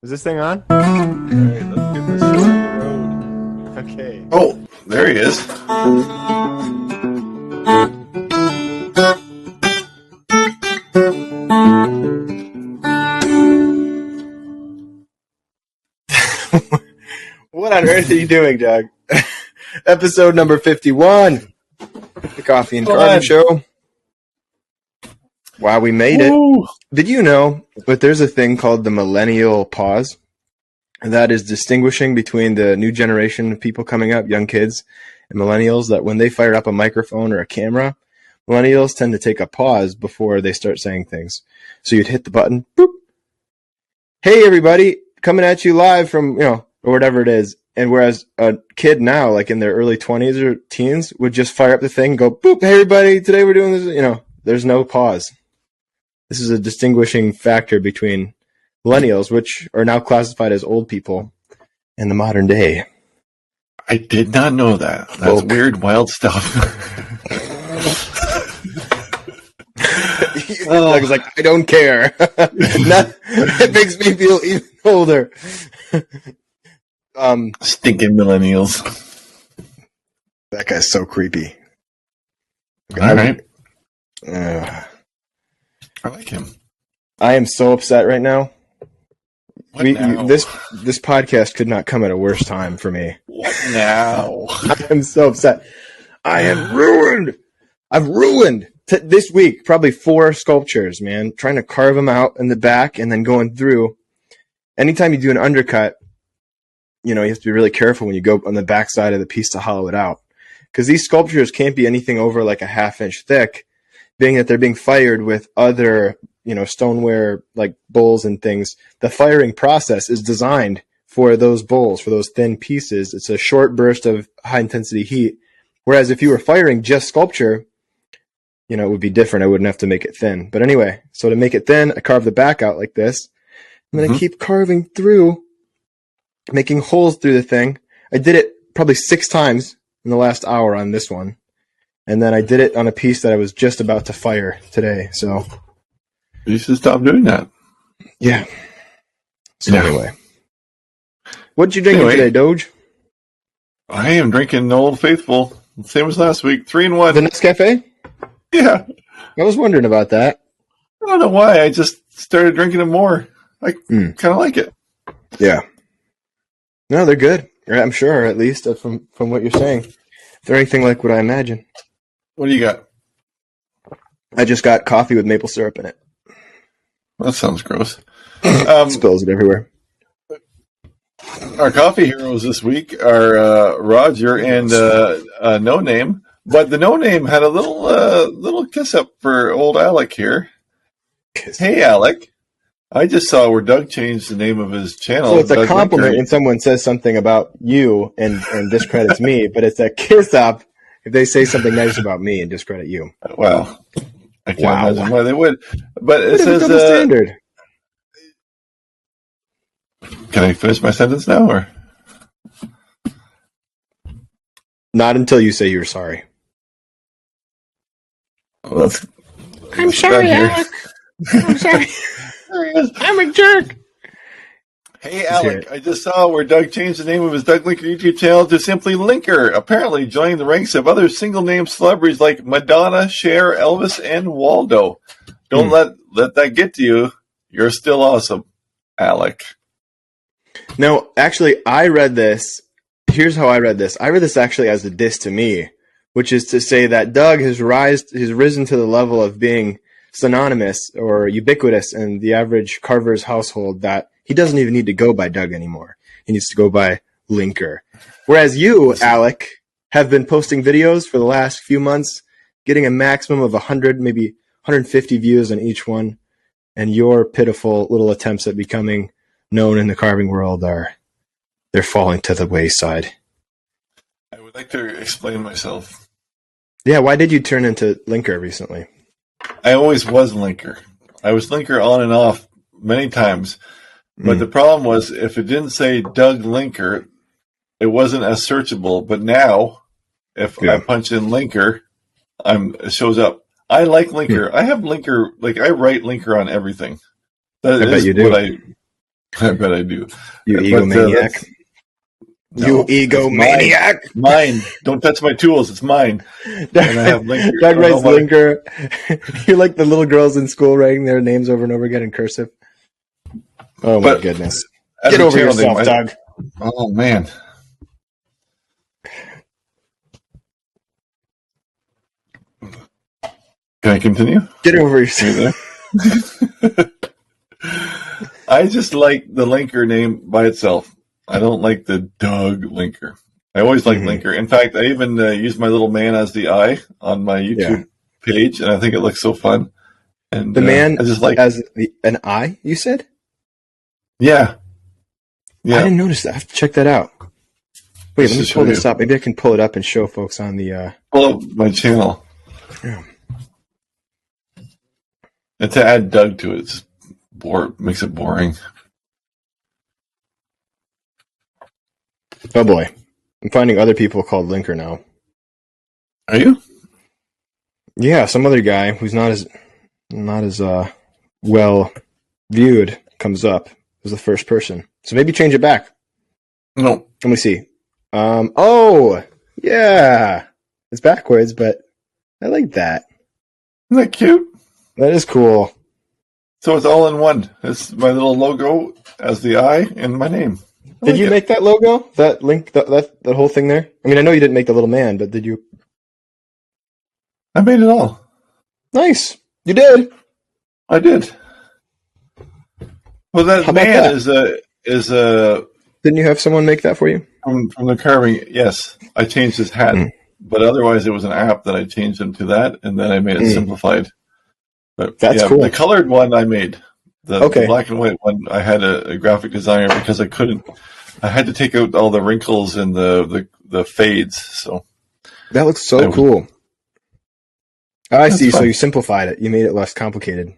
Is this thing on? All right, let's get this show on the road. Okay. Oh, there he is. What on earth are you doing, Doug? Episode number 51. The Coffee and Carving Show. Wow, we made it. Did you know that there's a thing called the Millennial pause? And that is distinguishing between the new generation of people coming up, young kids, and millennials, that when they fire up a microphone or a camera, millennials tend to take a pause before they start saying things. So you'd hit the button, boop. Hey, everybody, coming at you live from, or whatever it is. And whereas a kid now, like in their early 20s or teens, would just fire up the thing, go, boop, hey, everybody, today we're doing this, there's no pause. This is a distinguishing factor between millennials, which are now classified as old people, and the modern day. I did not know that. That's weird, wild stuff. Doug's like, I don't care. It makes me feel even older. Stinking millennials. That guy's so creepy. All right. I like him. I am so upset right now. This podcast could not come at a worse time for me. What now? I'm so upset. I am ruined. I've ruined this week probably 4 sculptures, man. Trying to carve them out in the back and then going through. Anytime you do an undercut, you have to be really careful when you go on the back side of the piece to hollow it out. Because these sculptures can't be anything over like a 1/2 inch thick, being that they're being fired with other stoneware like bowls and things. The firing process is designed for those bowls, for those thin pieces. It's a short burst of high intensity heat. Whereas if you were firing just sculpture, it would be different. I wouldn't have to make it thin. But anyway, so to make it thin, I carve the back out like this. And then I keep carving through, making holes through the thing. I did it probably 6 times in the last hour on this one. And then I did it on a piece that I was just about to fire today. So you should stop doing that. Yeah. So anyway. What you drinking today, Doge? I am drinking Old Faithful. Same as last week. 3-in-1. The Nescafe? Yeah. I was wondering about that. I don't know why. I just started drinking it more. I kind of like it. Yeah. No, they're good. I'm sure, at least from what you're saying. They're anything like what I imagine. What do you got? I just got coffee with maple syrup in it. That sounds gross. Spills it everywhere. Our coffee heroes this week are Roger and No Name. But the No Name had a little kiss up for old Alec here. Hey, Alec. I just saw where Doug changed the name of his channel. So it's a compliment when someone says something about you and discredits me, but it's a kiss up if they say something nice about me and discredit you. Well, I can't imagine why they would. But it says double standard. Can I finish my sentence now, or not until you say you're sorry? Well, I'm sorry, Alec. I'm sorry. I'm a jerk. Hey, Alec, I just saw where Doug changed the name of his Doug Linker YouTube channel to simply Linker, apparently joining the ranks of other single-name celebrities like Madonna, Cher, Elvis, and Waldo. Don't let that get to you. You're still awesome, Alec. No, actually, I read this. Here's how I read this. I read this actually as a diss to me, which is to say that Doug has risen to the level of being synonymous or ubiquitous in the average carver's household that he doesn't even need to go by Doug anymore. He needs to go by Linker. Whereas you, Alec, have been posting videos for the last few months, getting a maximum of 100, maybe 150 views on each one, and your pitiful little attempts at becoming known in the carving world they're falling to the wayside. I would like to explain myself. Yeah, why did you turn into Linker recently? I always was Linker. I was Linker on and off many times. But the problem was, if it didn't say Doug Linker, it wasn't as searchable. But now, if I punch in Linker, it shows up. I like Linker. I have Linker, I write Linker on everything. That I bet you do. I bet I do. You egomaniac. You egomaniac. Mine. Don't touch my tools. It's mine. And I have Linker. Doug writes Linker. You're like the little girls in school writing their names over and over again in cursive. Oh, my goodness. Get over yourself, Doug. Oh, man. Can I continue? Get over yourself. I just like the Linker name by itself. I don't like the Doug Linker. I always like Linker. In fact, I even use my little man as the eye on my YouTube page, and I think it looks so fun. And the man I just like as an eye, you said? Yeah. I didn't notice that. I have to check that out. Wait, let me pull this up. Maybe I can pull it up and show folks on the... Pull up my channel. Yeah. And to add Doug to it, makes it boring. Oh boy, I'm finding other people called Linker now. Are you? Yeah, some other guy who's not as well viewed comes up as the first person. So maybe change it back. No. Let me see. Oh yeah, it's backwards, but I like that. Isn't that cute? That is cool. So it's all in one. It's my little logo as the eye and my name. Did you make that logo? That link? That whole thing there? I mean, I know you didn't make the little man, but did you? I made it all. Nice. You did. I did. Well, that man is a. Didn't you have someone make that for you? From the carving, yes. I changed his hat, but otherwise it was an app that I changed him to that, and then I made it simplified. But that's cool. The colored one I made. The black and white one, I had a graphic designer because I couldn't. I had to take out all the wrinkles and the fades. So that looks so cool. I see. Fun. So you simplified it. You made it less complicated.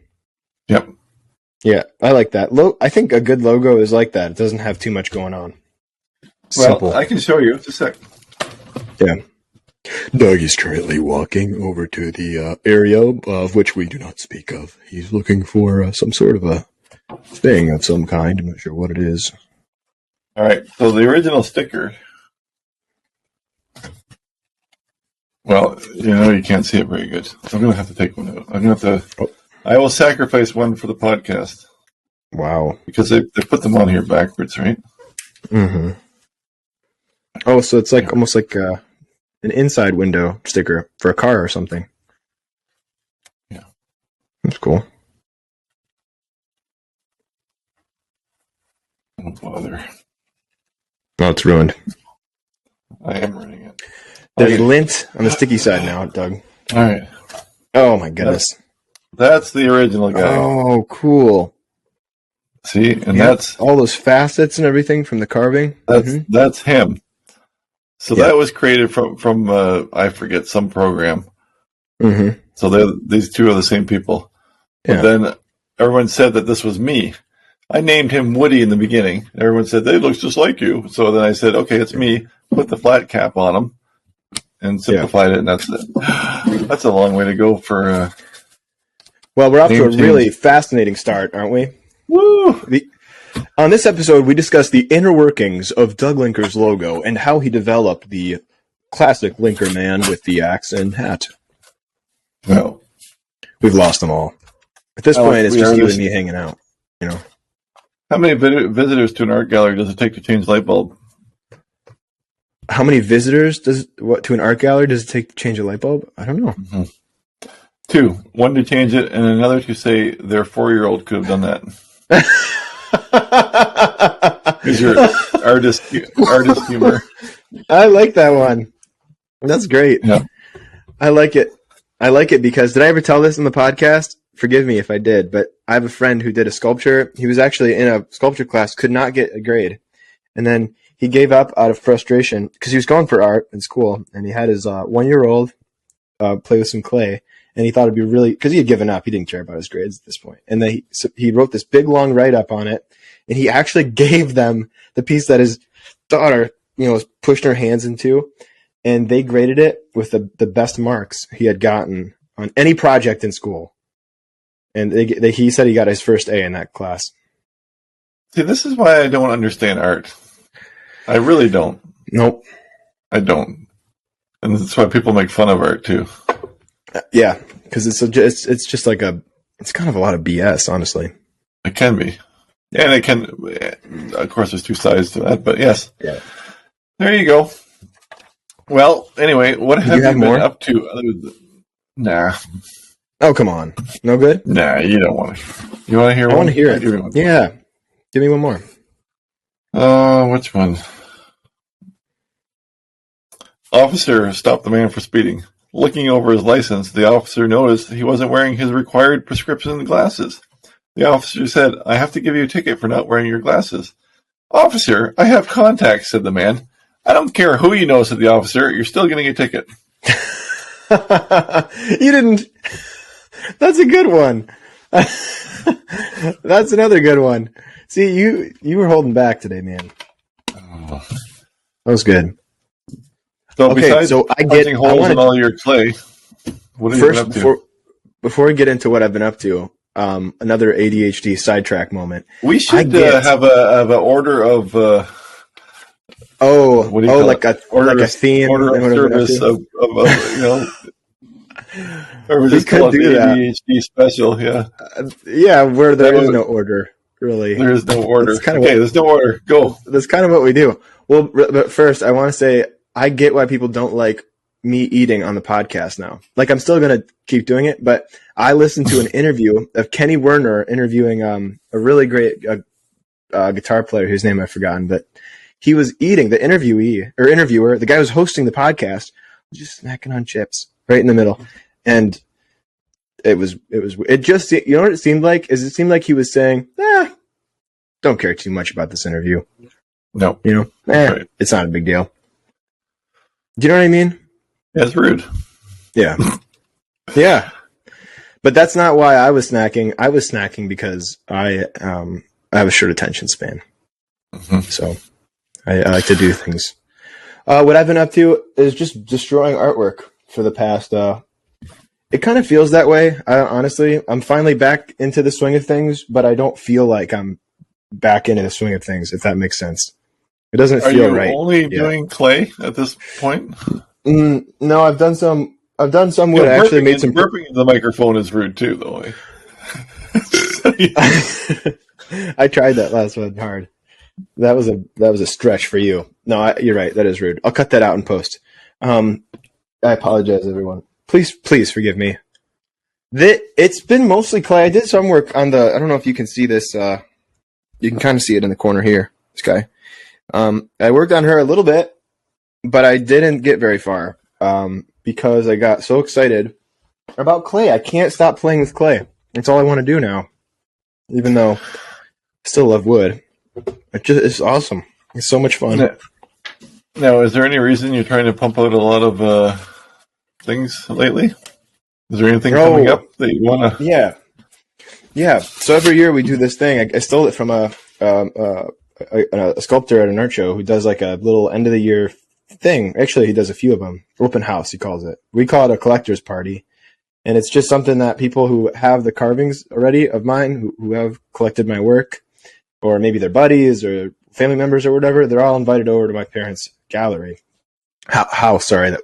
Yep. Yeah, I like that. I think a good logo is like that. It doesn't have too much going on. Simple. Well, I can show you. Just a sec. Yeah. Doug is currently walking over to the area of which we do not speak of. He's looking for some sort of a thing of some kind. I'm not sure what it is. All right. So the original sticker. Well, you can't see it very good. I'm going to have to take one out. I'm going to have to. I will sacrifice one for the podcast. Wow. Because they put them on here backwards, right? Mm-hmm. Oh, so it's like almost like an inside window sticker for a car or something. Yeah. That's cool. Don't bother. Oh, it's ruined. I am ruining it. There's lint on the sticky side now, Doug. All right. Oh, my goodness. That's the original guy. Oh, cool. See? And that's... all those facets and everything from the carving. That's him. So that was created from I forget, some program. Mm-hmm. So these two are the same people. But then everyone said that this was me. I named him Woody in the beginning. Everyone said, they look just like you. So then I said, okay, it's me. Put the flat cap on him and simplified it, and that's it. That's a long way to go for... well, we're off to a really fascinating start, aren't we? Woo! On this episode, we discuss the inner workings of Doug Linker's logo and how he developed the classic Linker man with the axe and hat. Well, we've lost them all. At this point, it's just you and me hanging out. How many visitors to an art gallery does it take to change a light bulb? How many visitors to an art gallery does it take to change a light bulb? I don't know. Mm-hmm. 2. 1 to change it, and another to say their 4-year-old could have done that. Because you're artist humor. I like that one. That's great. Yeah. I like it because did I ever tell this in the podcast? Forgive me if I did, but I have a friend who did a sculpture. He was actually in a sculpture class, could not get a grade. And then he gave up out of frustration because he was going for art in school, and he had his 1-year-old play with some clay. And he thought it'd be really, because he had given up. He didn't care about his grades at this point. And then he wrote this big, long write-up on it. And he actually gave them the piece that his daughter, was pushing her hands into. And they graded it with the best marks he had gotten on any project in school. And he said he got his first A in that class. See, this is why I don't understand art. I really don't. Nope. I don't. And that's why people make fun of art, too. Yeah, because it's just like it's kind of a lot of BS, honestly. It can be. And it can, of course, there's two sides to that, but yes. Yeah. There you go. Well, anyway, what have you been more? up to? Nah. Oh, come on. No good? Nah, you don't want to. You want to hear one? I want to hear it. Yeah. Give me one more. Which one? Officer stopped the man for speeding. Looking over his license, the officer noticed he wasn't wearing his required prescription glasses. The officer said, "I have to give you a ticket for not wearing your glasses." "Officer, I have contacts," said the man. "I don't care who you know," said the officer. "You're still getting a ticket." You didn't. That's a good one. That's another good one. See, you were holding back today, man. Oh. That was good. So besides punching holes in all your clay, what have you been up to? Before we get into what I've been up to, another ADHD sidetrack moment. We should have an order of like a theme order of service of or was we just could do that. ADHD special, yeah, where there is no order, really. There is no order. Okay, there's no order. Go. That's kind of what we do. Well, but first, I want to say I get why people don't like me eating on the podcast now. Like, I'm still going to keep doing it, but I listened to an interview of Kenny Werner interviewing a really great guitar player whose name I've forgotten, but he was eating, the interviewer, the guy who was hosting the podcast, was just snacking on chips right in the middle. And it just, you know what it seemed like? It seemed like he was saying, don't care too much about this interview. No. Right. It's not a big deal. Do you know what I mean? That's rude. Yeah. Yeah. But that's not why I was snacking. I was snacking because I have a short attention span. Mm-hmm. So I like to do things. What I've been up to is just destroying artwork for the past. It kind of feels that way. Honestly, I'm finally back into the swing of things, but I don't feel like I'm back into the swing of things, if that makes sense. It doesn't feel right. Are you only doing clay at this point? No, I've done some wood. I actually made some. Burping into the microphone is rude too, though. I tried that last one hard. That was a stretch for you. No, you're right. That is rude. I'll cut that out in post. I apologize, everyone. Please forgive me. It's been mostly clay. I did some work on I don't know if you can see this. You can kind of see it in the corner here. This guy. I worked on her a little bit, but I didn't get very far because I got so excited about clay. I can't stop playing with clay. That's all I want to do now, even though I still love wood. It's awesome. It's so much fun. Now, is there any reason you're trying to pump out a lot of things lately? Is there anything coming up that you want to? Yeah. So every year we do this thing. I stole it from a sculptor at an art show who does like a little end of the year thing. Actually, he does a few of them. Open house, he calls it. We call it a collector's party. And it's just something that people who have the carvings already of mine, who have collected my work, or maybe their buddies or family members or whatever, they're all invited over to my parents' gallery. My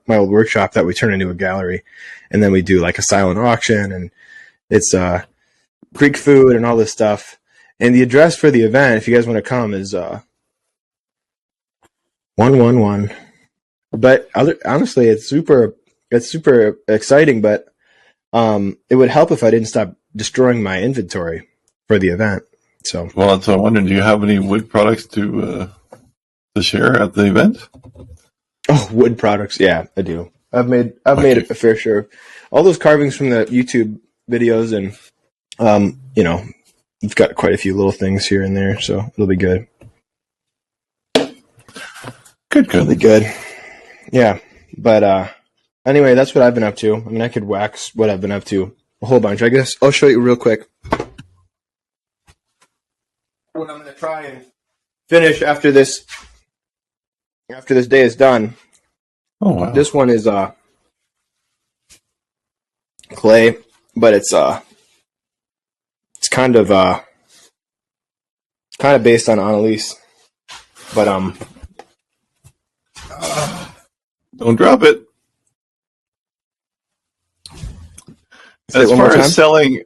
old workshop that we turn into a gallery. And then we do like a silent auction, and it's Greek food and all this stuff. And the address for the event, if you guys want to come, is 111. But honestly, it's super exciting. But it would help if I didn't stop destroying my inventory for the event. So, well, so I'm wondering, do you have any wood products to share at the event? Oh, wood products, yeah, I do. I've made a fair share of all those carvings from the YouTube videos, and you've got quite a few little things here and there, so it'll be good. Good. It'll be good. Yeah, but anyway, that's what I've been up to. I mean, I could wax what I've been up to a whole bunch. I guess I'll show you real quick what I'm going to try and finish after this day is done. Oh, wow. This one is clay, but it's kind of kind of based on Annalise, but don't drop it. As far as selling,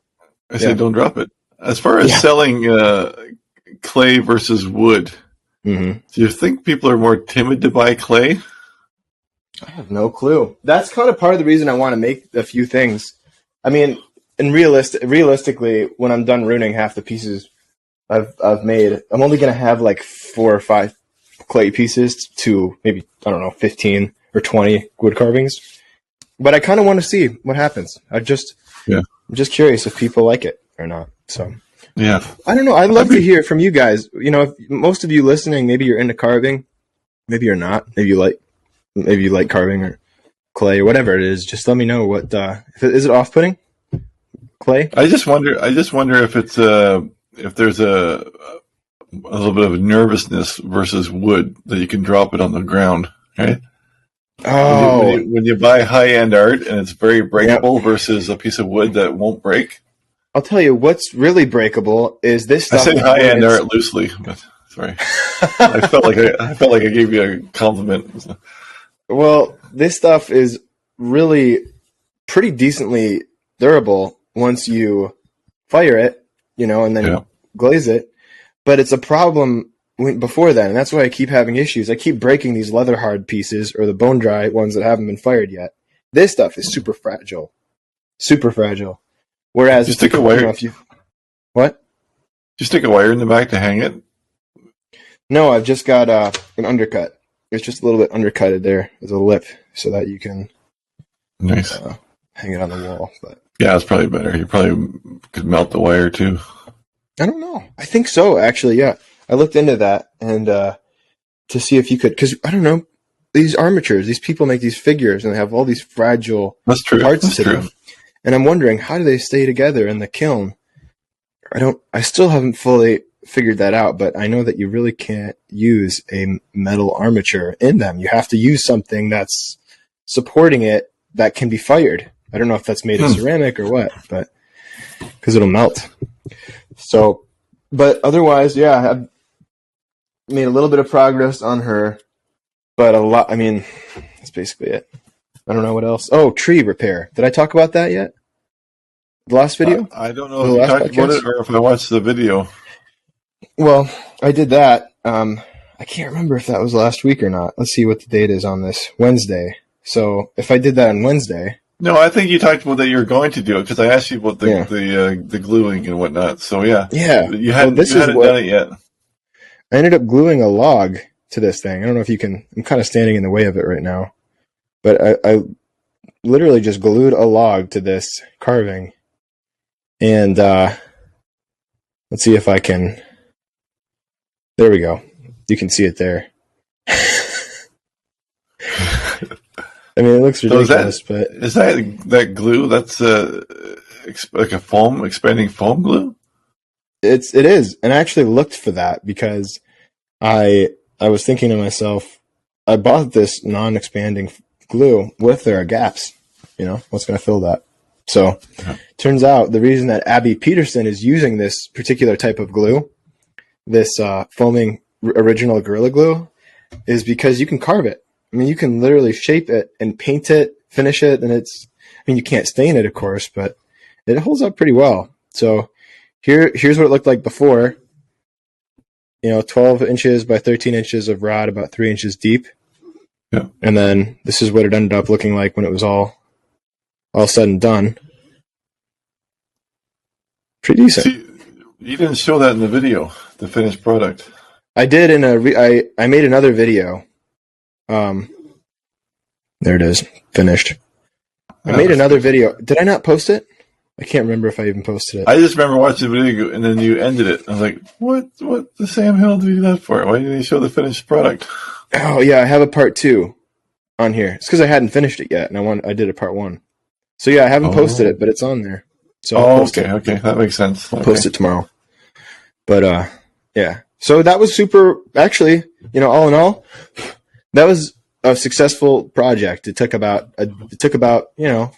I say don't drop it. As far as selling clay versus wood, do you think people are more timid to buy clay? I have no clue. That's kind of part of the reason I want to make a few things. I mean, and realistically, when I'm done ruining half the pieces I've made, I'm only going to have like 4 or 5 clay pieces to maybe, I don't know, 15 or 20 wood carvings. But I kind of want to see what happens. I'm just curious if people like it or not. So yeah, I don't know. I'd love to hear from you guys. You know, if most of you listening, maybe you're into carving, maybe you're not. Maybe you like carving or clay or whatever it is. Just let me know what is it off-putting? Clay? I just wonder if it's if there's a little bit of nervousness versus wood that you can drop it on the ground, right? Oh, when you buy high-end art and it's very breakable versus a piece of wood that won't break. I'll tell you what's really breakable is this stuff. I say high-end art loosely, but sorry, I felt like I gave you a compliment. Well, this stuff is really pretty decently durable once you fire it, you know, and then glaze it. But it's a problem before then, and that's why I keep having issues. I keep breaking these leather hard pieces or the bone dry ones that haven't been fired yet. This stuff is super fragile. Whereas just stick a wire. What? Just stick a wire in the back to hang it. No, I've just got an undercut. It's just a little bit undercutted there as a lip, so that you can hang it on the wall. But yeah, it's probably better. You probably could melt the wire too. I don't know. I think so, actually. Yeah, I looked into that and to see if you could, because I don't know, these armatures, these people make these figures and they have all these fragile parts to them, and I'm wondering, how do they stay together in the kiln? I still haven't fully figured that out, but I know that you really can't use a metal armature in them. You have to use something that's supporting it that can be fired. I don't know if that's made of ceramic or what, but because it'll melt. So, but otherwise, yeah, I've made a little bit of progress on her, but a lot. I mean, that's basically it. I don't know what else. Oh, tree repair. Did I talk about that yet? The last video? I don't know if you talked about it or if I watched the video. Well, I did that. I can't remember if that was last week or not. Let's see what the date is on this. Wednesday. So if I did that on Wednesday. No, I think you talked about that you were going to do it because I asked you about the gluing and whatnot. So yeah, you hadn't done it yet. I ended up gluing a log to this thing. I don't know if you can. I'm kind of standing in the way of it right now, but I literally just glued a log to this carving, and let's see if I can. There we go. You can see it there. I mean, it looks ridiculous, but is that glue? That's like a foam, expanding foam glue. It is, and I actually looked for that because I was thinking to myself, I bought this non-expanding glue. What if there are gaps? You know, what's going to fill that? So, turns out the reason that Abby Peterson is using this particular type of glue, this foaming original Gorilla Glue, is because you can carve it. I mean, you can literally shape it and paint it, finish it, and you can't stain it, of course, but it holds up pretty well. So here's what it looked like before. 12 inches by 13 inches of rod, about 3 inches deep. Yeah. And then this is what it ended up looking like when it was all said and done. Pretty decent. See, you didn't show that in the video, the finished product. I did I made another video. There it is, finished. I made another video. Did I not post it? I can't remember if I even posted it. I just remember watching the video and then you ended it. I was like, what the Sam Hill did he do that for? Why didn't he show the finished product? Oh yeah, I have a part 2 on here. It's because I hadn't finished it yet, and I did a part 1. So yeah, I haven't posted it, but it's on there. So okay, that makes sense. I'll post it tomorrow. But yeah. So that was super. Actually, all in all, that was a successful project. It took about a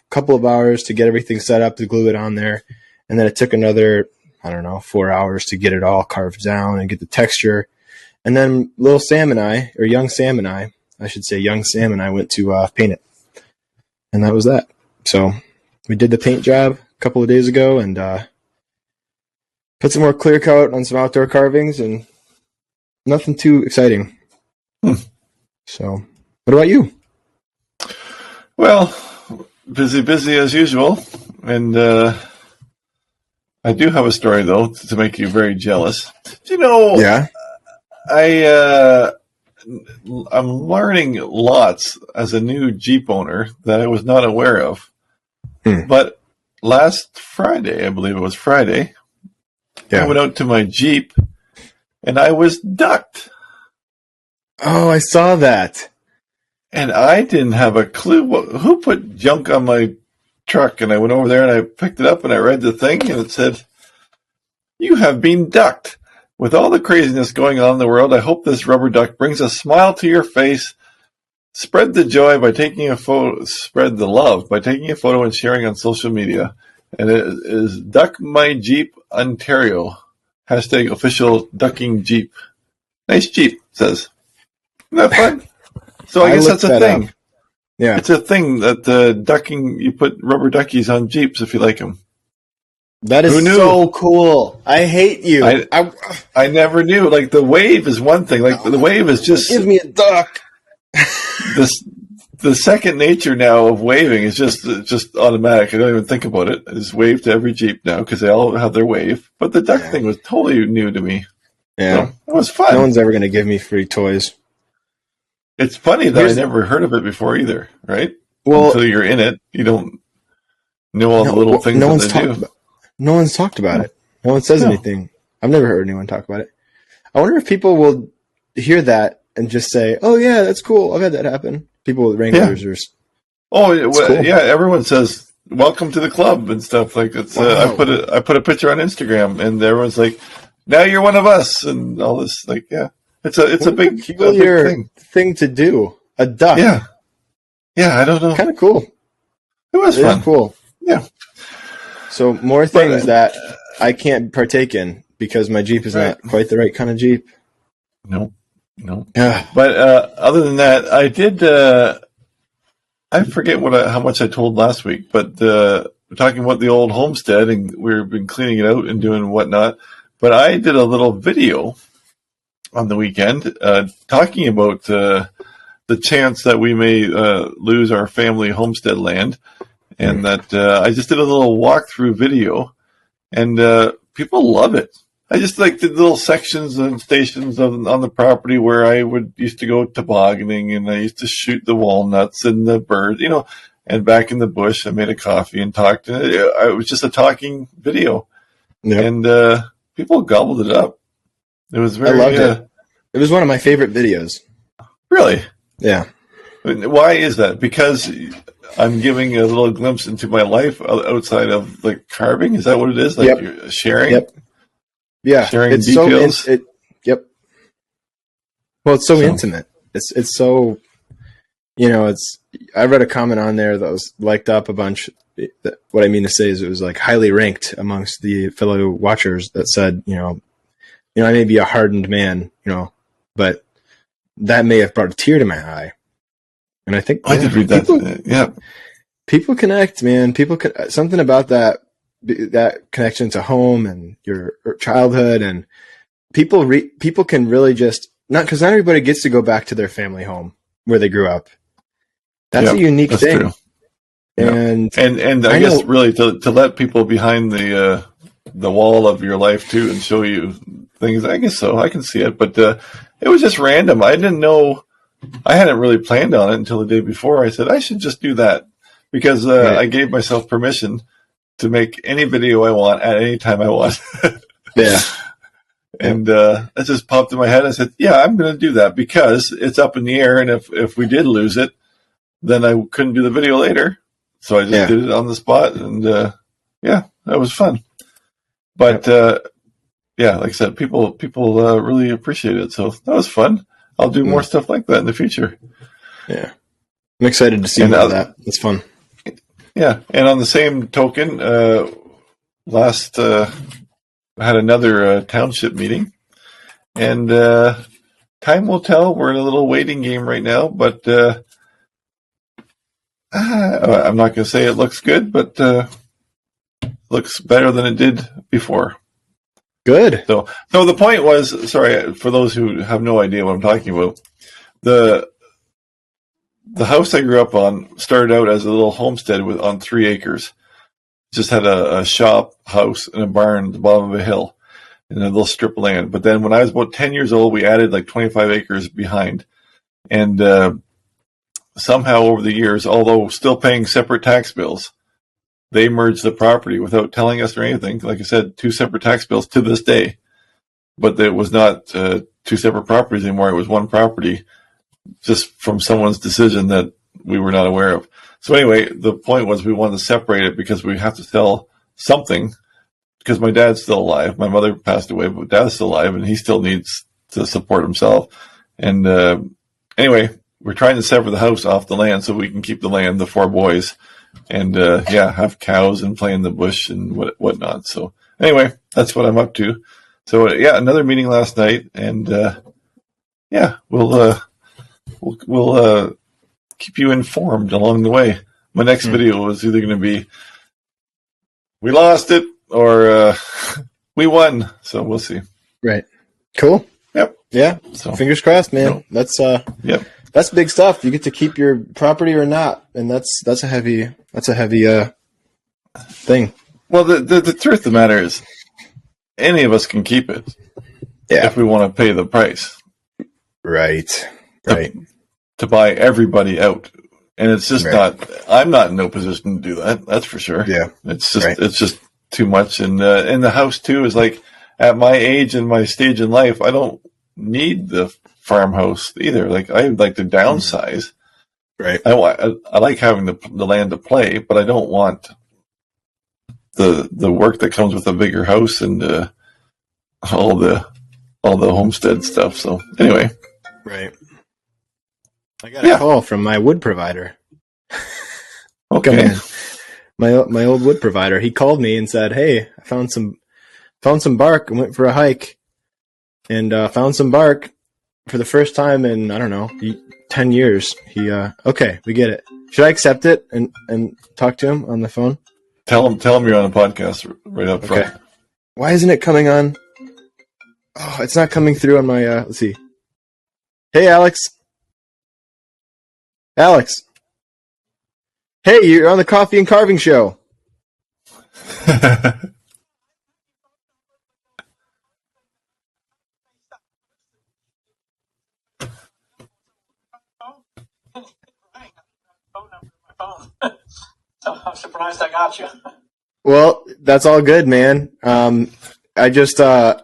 couple of hours to get everything set up, to glue it on there, and then it took another I don't know, 4 hours to get it all carved down and get the texture. And then young Sam and I went to paint it. And that was that. So we did the paint job a couple of days ago and put some more clear coat on some outdoor carvings and nothing too exciting. So what about you? Well, busy as usual. And I do have a story, though, to make you very jealous. Do you know, Yeah. I'm learning lots as a new Jeep owner that I was not aware of. But last Friday, I believe it was Friday, I went out to my Jeep and I was ducked. Oh, I saw that. And I didn't have a clue who put junk on my truck. And I went over there and I picked it up and I read the thing and it said, "You have been ducked. With all the craziness going on in the world, I hope this rubber duck brings a smile to your face. Spread the joy by taking a photo. Spread the love by taking a photo and sharing on social media." And it is Duck My Jeep Ontario. Hashtag official ducking Jeep. Nice Jeep, it says. Isn't that fun? So I guess that's a thing. Up. Yeah. It's a thing that ducking, you put rubber duckies on Jeeps if you like them. That is so cool. I hate you. I never knew. Like, the wave is one thing. Like, the wave is just... Give me a duck. The second nature now of waving is just automatic. I don't even think about it. I just wave to every Jeep now because they all have their wave. But the duck thing was totally new to me. Yeah. So, it was fun. No one's ever going to give me free toys. It's funny that I never heard of it before either, right? Well, until you're in it, you don't know all the little things that they do. No one's talked about it. No one says anything. I've never heard anyone talk about it. I wonder if people will hear that and just say, "Oh yeah, that's cool. I've had that happen." People with Wranglers or cool. Yeah, everyone says welcome to the club and stuff like it's. Wow. I put a picture on Instagram and everyone's like, "Now you're one of us," and all this. Like, yeah, it's a big thing to do. A duck. Yeah. I don't know. Kind of cool. It was fun. Cool. Yeah. So more things that I can't partake in because my Jeep is not quite the right kind of Jeep. No. But other than that, I did. I forget how much I told last week, but we're talking about the old homestead, and we've been cleaning it out and doing whatnot. But I did a little video on the weekend talking about the chance that we may lose our family homestead land. And that I just did a little walkthrough video, and people love it. I just did little sections and stations on the property where I used to go tobogganing, and I used to shoot the walnuts and the birds, and back in the bush I made a coffee and talked. And it was just a talking video, and people gobbled it up. It was very. I loved it. It was one of my favorite videos. Really? Yeah. Why is that? Because I'm giving a little glimpse into my life outside of carving. Is that what it is? You're sharing? Yep. Yeah. Sharing it's details? Yep. Well, it's so intimate. It's so, I read a comment on there that was liked up a bunch. What I mean to say is it was highly ranked amongst the fellow watchers that said, I may be a hardened man, but that may have brought a tear to my eye. And I think I did read that. People connect, man. Something about that connection to home and your childhood, and people can really just because not everybody gets to go back to their family home where they grew up. That's a unique thing. True. And I guess really to let people behind the wall of your life too and show you things. I guess so. I can see it, but it was just random. I didn't know. I hadn't really planned on it until the day before. I said I should just do that because I gave myself permission to make any video I want at any time I want. Yeah. And it just popped in my head. I said, yeah, I'm going to do that because it's up in the air. And if we did lose it, then I couldn't do the video later. So I just did it on the spot. And that was fun. But like I said, people really appreciate it. So that was fun. I'll do more stuff like that in the future. Yeah. I'm excited to see more of that. It's fun. Yeah. And on the same token, last had another township meeting, and time will tell. We're in a little waiting game right now, but I'm not going to say it looks good, but looks better than it did before. Good. So the point was, sorry, for those who have no idea what I'm talking about, the house I grew up on started out as a little homestead on 3 acres. Just had a shop, house, and a barn at the bottom of a hill and a little strip of land. But then when I was about 10 years old, we added like 25 acres behind. And somehow over the years, although still paying separate tax bills, they merged the property without telling us or anything. Like I said, 2 separate tax bills to this day. But it was not 2 separate properties anymore. It was one property, just from someone's decision that we were not aware of. So anyway, the point was we wanted to separate it because we have to sell something, because my dad's still alive. My mother passed away, but dad's still alive, and he still needs to support himself. And anyway, we're trying to sever the house off the land so we can keep the land, the 4 boys, and have cows and play in the bush and whatnot. So anyway, that's what I'm up to. So another meeting last night, and we'll keep you informed along the way. My next video is either going to be we lost it or we won. So we'll see. Right. Cool. Yep. Yeah. So fingers crossed, man. No. That's big stuff. You get to keep your property or not, and that's a heavy thing. Well, the truth of the matter is, any of us can keep it if we want to pay the price. Right. To buy everybody out. And it's just I'm not in no position to do that. That's for sure. Yeah. It's just too much. And the house too is like, at my age and my stage in life, I don't need the farmhouse either. Like, I'd like to downsize. Right. I like having the land to play, but I don't want the work that comes with a bigger house and all the homestead stuff. So anyway. Right. I got a call from my wood provider. Okay. My old wood provider. He called me and said, "Hey, I found some bark and went for a hike, and found some bark for the first time in, I don't know, 10 years." Okay, we get it. Should I accept it and talk to him on the phone? Tell him you're on a podcast right up front. Okay. Why isn't it coming on? Oh, it's not coming through on my. Let's see. Hey, Alex. Hey, you're on the Coffee and Carving Show. I'm surprised I got you. Well, that's all good, man. I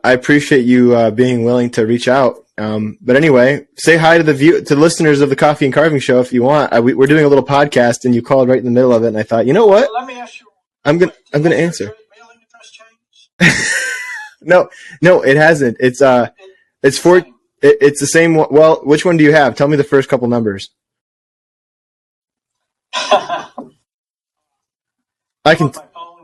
appreciate you being willing to reach out. But anyway, say hi to the listeners of the Coffee and Carving Show if you want. We're doing a little podcast, and you called right in the middle of it, and I thought, you know what? Let me ask you. I'm gonna answer. Mailing address change? No, it hasn't. It's the same one. Well, which one do you have? Tell me the first couple numbers. I can.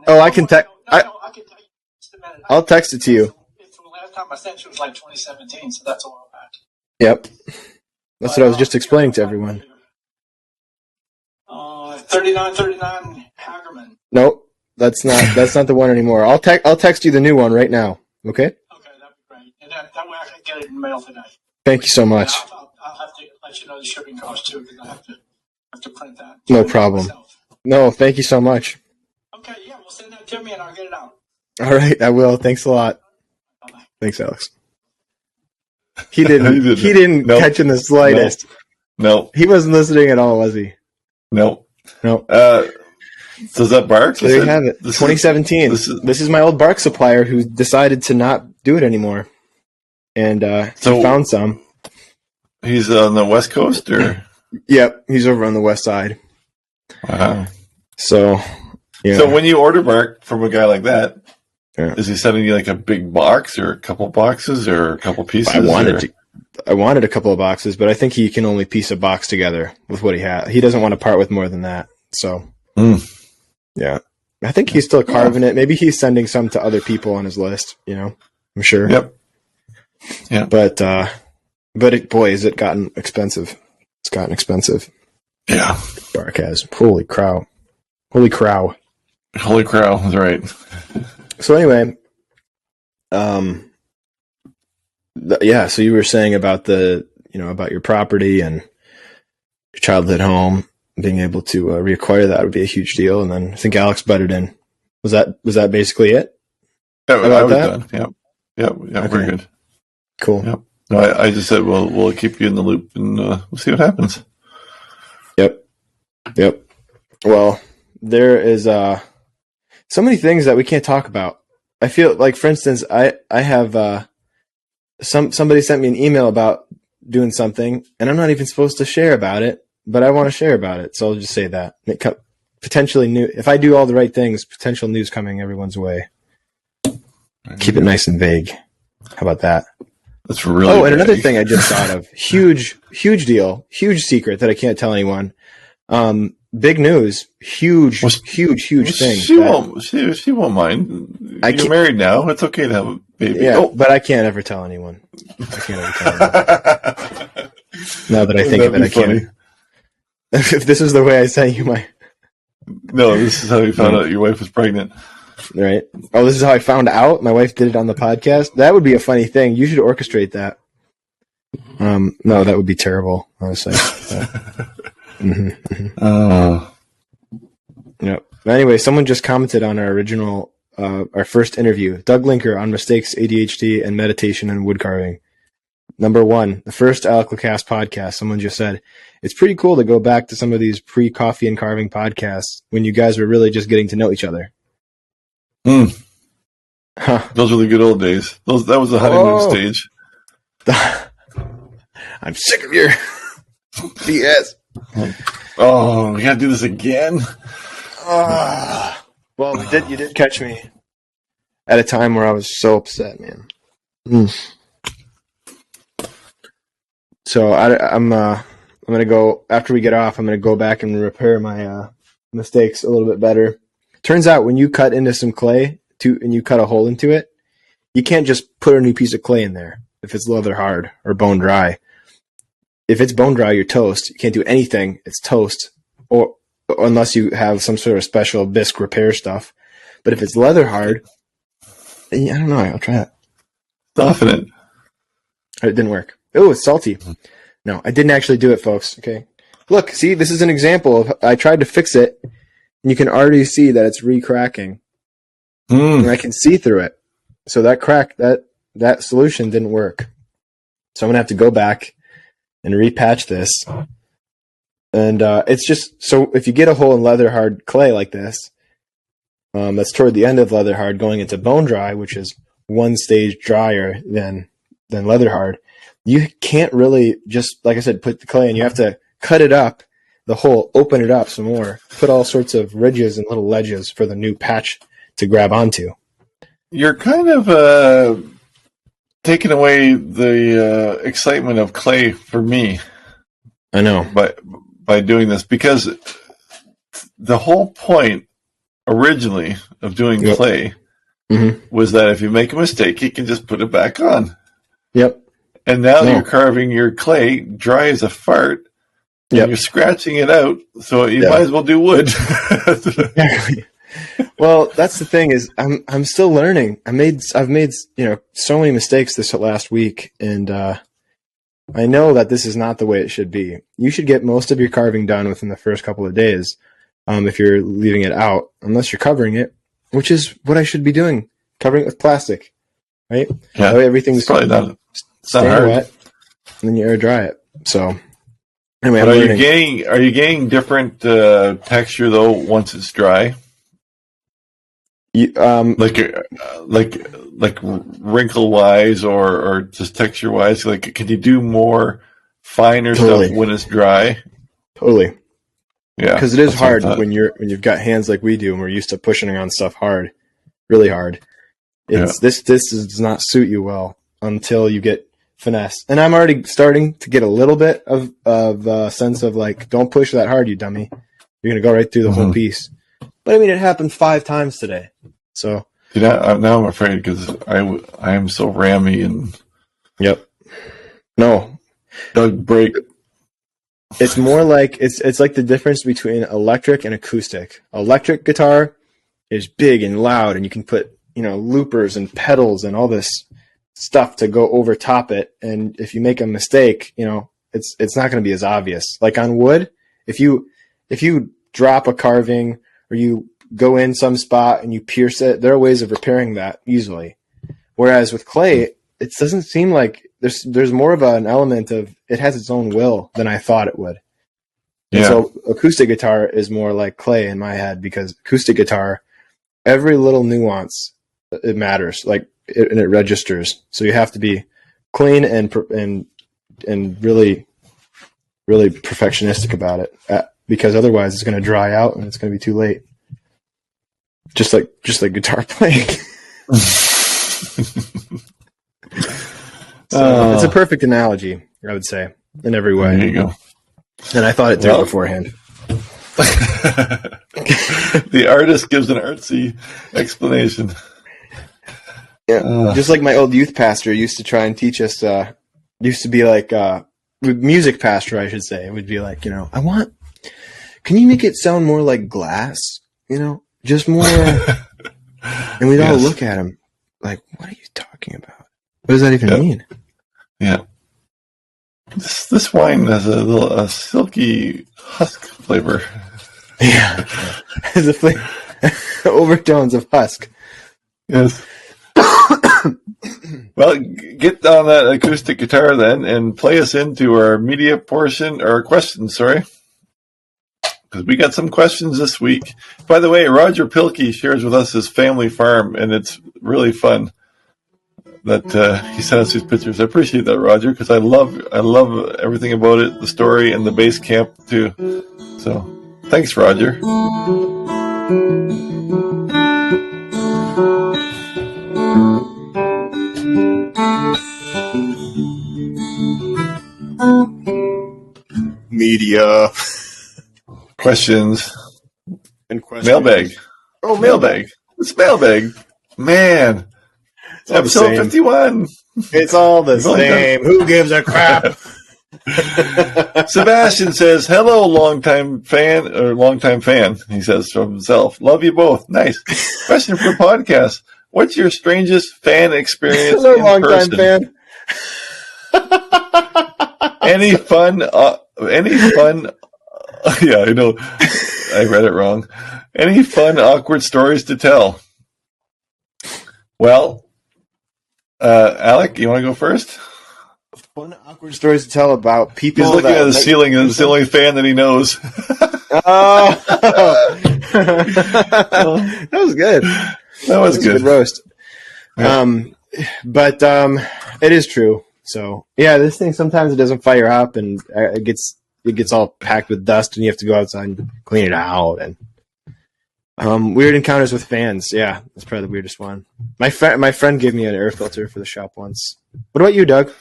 I can text. I can tell you just a minute. I'll text it to you. The last time I sent you was like 2017, so that's a while back. Yep. That's what I was just explaining to everyone. 3939 Hagerman. Nope, that's not the one anymore. I'll text you the new one right now. Okay. Okay, that'd be great. And that way I can get it in the mail today. Thank you so much. I'll have to let you know the shipping cost too, because I have to print that. No problem. No, thank you so much. Okay, yeah, well, send that to me and I'll get it out. All right, I will. Thanks a lot. Bye-bye. Thanks, Alex. He didn't catch in the slightest. No. He wasn't listening at all, was he? No. No. So is that bark? So there you have it. 2017. This is my old bark supplier who decided to not do it anymore. And he found some. He's on the West Coast, or? Yep, he's over on the west side. Wow. So, yeah. So when you order bark from a guy like that, is he sending you like a big box or a couple boxes or a couple pieces? I wanted a couple of boxes, but I think he can only piece a box together with what he has. He doesn't want to part with more than that. So, yeah. I think he's still carving it. Maybe he's sending some to other people on his list. I'm sure. Yep. Yeah. But boy, has it gotten expensive. It's gotten expensive. Yeah. Bark has. Holy crow. Holy crow. Holy crow. That's right. So anyway, so you were saying about about your property and your childhood home, being able to reacquire that would be a huge deal. And then I think Alex butted in. Was that basically it? Yeah, I was done. Yep. Okay. Very good. Cool. Yep. No, I just said, well, we'll keep you in the loop and we'll see what happens. Yep. Well, there is so many things that we can't talk about. I feel like, for instance, I have somebody sent me an email about doing something, and I'm not even supposed to share about it, but I want to share about it, so I'll just say that. Potentially new. If I do all the right things, potential news coming everyone's way. Keep it nice and vague. How about that? That's really. Oh, and another thing I just thought of. Huge deal. Huge secret that I can't tell anyone. Big news. Huge thing. She won't mind. You're married now. It's okay to have a baby. Yeah, but I can't ever tell anyone. Now that I think of it, I can't. If this is the way I sent you my... No, this is how you found out your wife was pregnant. Right. Oh, this is how I found out? My wife did it on the podcast? That would be a funny thing. You should orchestrate that. No, that would be terrible, honestly. Yep. Anyway, someone just commented on our original, our first interview. Doug Linker on mistakes, ADHD, and meditation and wood carving. Number 1, the first Alec Lacast podcast. Someone just said, it's pretty cool to go back to some of these pre-coffee and carving podcasts when you guys were really just getting to know each other. Huh. Those were the good old days. That was the honeymoon stage. I'm sick of your BS. Oh, we gotta do this again. Well, you did catch me at a time where I was so upset, man. So I'm gonna go after we get off. I'm gonna go back and repair my mistakes a little bit better. Turns out when you cut into some clay and you cut a hole into it, you can't just put a new piece of clay in there if it's leather hard or bone dry. If it's bone dry, you're toast. You can't do anything. It's toast, or unless you have some sort of special bisque repair stuff. But if it's leather hard, I don't know. I'll try it. Soften it. It didn't work. Oh, it's salty. No, I didn't actually do it, folks. Okay. Look, see, this is an example of I tried to fix it, and you can already see that it's re-cracking. And I can see through it. So that crack, that solution didn't work. So I'm going to have to go back and repatch this. And it's just, so if you get a hole in leather hard clay like this, that's toward the end of leather hard going into bone dry, which is one stage drier than leather hard, you can't really just, like I said, put the clay in. You have to cut it up, the hole, open it up some more, put all sorts of ridges and little ledges for the new patch to grab onto. You're kind of taking away the excitement of clay for me. I know. By doing this, because the whole point originally of doing clay was that if you make a mistake, you can just put it back on. Yep. And now you're carving your clay dry as a fart, and you're scratching it out, so you might as well do wood. Well, that's the thing is I'm still learning. I've made so many mistakes this last week, and I know that this is not the way it should be. You should get most of your carving done within the first couple of days if you're leaving it out, unless you're covering it, which is what I should be doing, covering it with plastic, right? Yeah, that way everything's probably not wet, and then you air dry it. So anyway, but are you getting different texture though once it's dry? Like wrinkle wise or just texture wise, like can you do more finer stuff when it's dry? Totally. Yeah, because it is hard when you've got hands like we do and we're used to pushing on stuff hard, really hard. This does not suit you well until you get finesse. And I'm already starting to get a little bit of a sense of like, don't push that hard, you dummy. You're gonna go right through the whole piece. But I mean, it happened 5 times today. So now I'm afraid because I am so rammy and. Yep. No. Doug break. It's more like it's like the difference between electric and acoustic. Electric guitar is big and loud, and you can put loopers and pedals and all this stuff to go over top it. And if you make a mistake, it's not going to be as obvious. Like on wood, if you drop a carving or you go in some spot and you pierce it, there are ways of repairing that easily. Whereas with clay, it doesn't seem like there's more of an element of it has its own will than I thought it would. Yeah. And so acoustic guitar is more like clay in my head, because acoustic guitar, every little nuance, it matters, and it registers. So you have to be clean and really, really perfectionistic about it, because otherwise it's going to dry out and it's going to be too late. Just like guitar playing. So it's a perfect analogy, I would say, in every way. There you go. And I thought it through beforehand. The artist gives an artsy explanation. Yeah, just like my old youth pastor used to try and teach us. Used to be like music pastor, I should say. It would be like, can you make it sound more like glass? Just more. And we'd all look at him like, what are you talking about? What does that even mean? Yeah. This wine has a silky husk flavor. Yeah. Has a flavor. Overtones of husk. Yes. Well, get on that acoustic guitar then and play us into our media portion, or questions, sorry. Because we got some questions this week. By the way, Roger Pilkey shares with us his family farm, and it's really fun that he sent us these pictures. I appreciate that, Roger, because I love everything about it, the story and the base camp too. So, thanks, Roger. Media questions and questions. Mailbag. Oh, mailbag. It's mailbag. Man. It's episode 51. It's all the same. Who gives a crap? Sebastian says, hello, longtime fan. He says from himself. Love you both. Nice. Question for podcast. What's your strangest fan experience hello, in long-time person? Fan. Any fun, yeah, I know. I read it wrong. Any fun, awkward stories to tell? Well, Alec, you want to go first? Fun, awkward stories to tell about people. He's looking at the ceiling, and it's the only fan that he knows. Oh, that was good. That was good. A good roast. Yeah. But it is true. So yeah, this thing sometimes it doesn't fire up, and it gets all packed with dust, and you have to go outside and clean it out. And weird encounters with fans. Yeah, that's probably the weirdest one. My friend gave me an air filter for the shop once. What about you, Doug?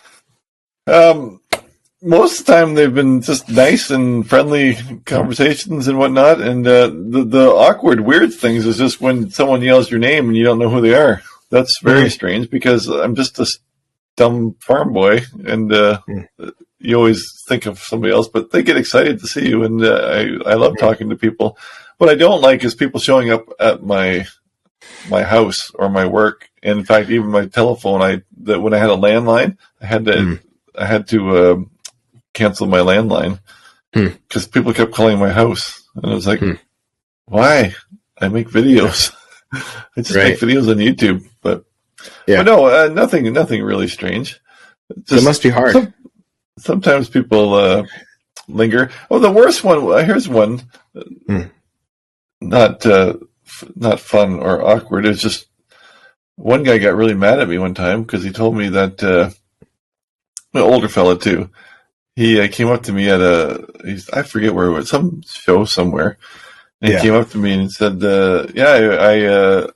Most of the time they've been just nice and friendly conversations and whatnot. And the awkward, weird things is just when someone yells your name and you don't know who they are. That's very strange, because I'm just a dumb farm boy, and you always think of somebody else, but they get excited to see you, and I love talking to people. What I don't like is people showing up at my house or my work. And in fact, even my telephone, when I had a landline, I had to cancel my landline because people kept calling my house, and I was like, why? I make videos. I just make videos on YouTube, but no, nothing really strange. It must be hard. Sometimes people linger. Oh, the worst one. Here's one. Not fun or awkward. It's just one guy got really mad at me one time because he told me that an older fella too. He came up to me at I forget where it was, some show somewhere. And he came up to me and said, I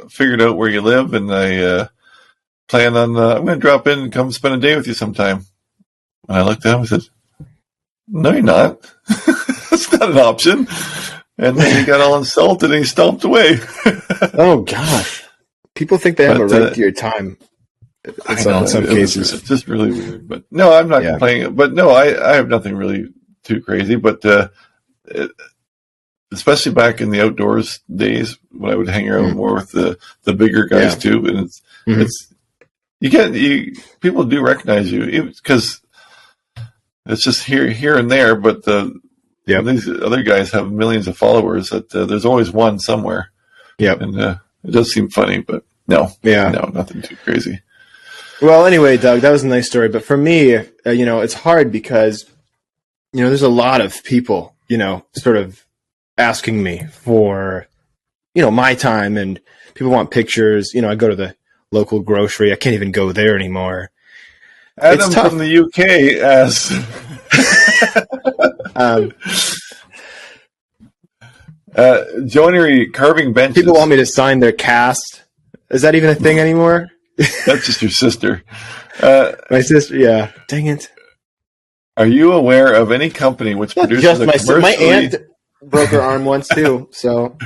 figured out where you live, and I plan on I'm going to drop in and come spend a day with you sometime. And I looked at him and said, no, you're not. That's not an option. And then he got all insulted and he stomped away. Oh gosh, people think they have a right to your time. In some cases, it's just really weird. But no, I'm not complaining. But no, I have nothing really too crazy. But especially back in the outdoors days when I would hang around more with the bigger guys too, and it's people do recognize you because it's just here and there. But these other guys have millions of followers. That there's always one somewhere. Yep, and it does seem funny, but no, nothing too crazy. Well, anyway, Doug, that was a nice story. But for me, it's hard because, there's a lot of people, sort of asking me for, my time, and people want pictures. I go to the local grocery. I can't even go there anymore. Adam from the UK asks. Joinery carving benches. People want me to sign their cast. Is that even a thing anymore? That's just your sister. My sister, yeah. Dang it. Are you aware of any company which produces my aunt broke her arm once too, so.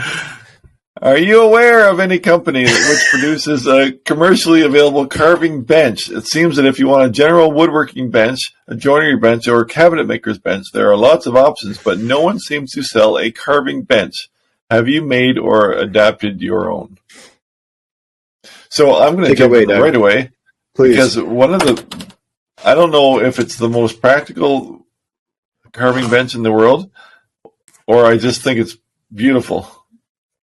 Are you aware of any company which produces a commercially available carving bench? It seems that if you want a general woodworking bench, a joinery bench, or a cabinet maker's bench, there are lots of options, but no one seems to sell a carving bench. Have you made or adapted your own? So I'm going to jump in right away. Please. Because I don't know if it's the most practical carving bench in the world, or I just think it's beautiful.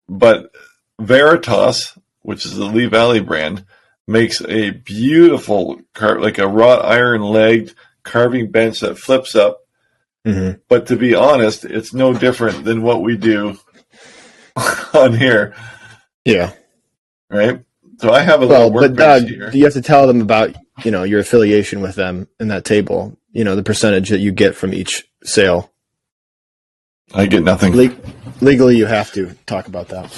But Veritas, which is the Lee Valley brand, makes a beautiful, like a wrought iron legged carving bench that flips up. Mm-hmm. But to be honest, it's no different than what we do on here. Yeah. Right? So I have a little workbench here. You have to tell them about, your affiliation with them in that table, the percentage that you get from each sale. I get nothing. Legally, you have to talk about that.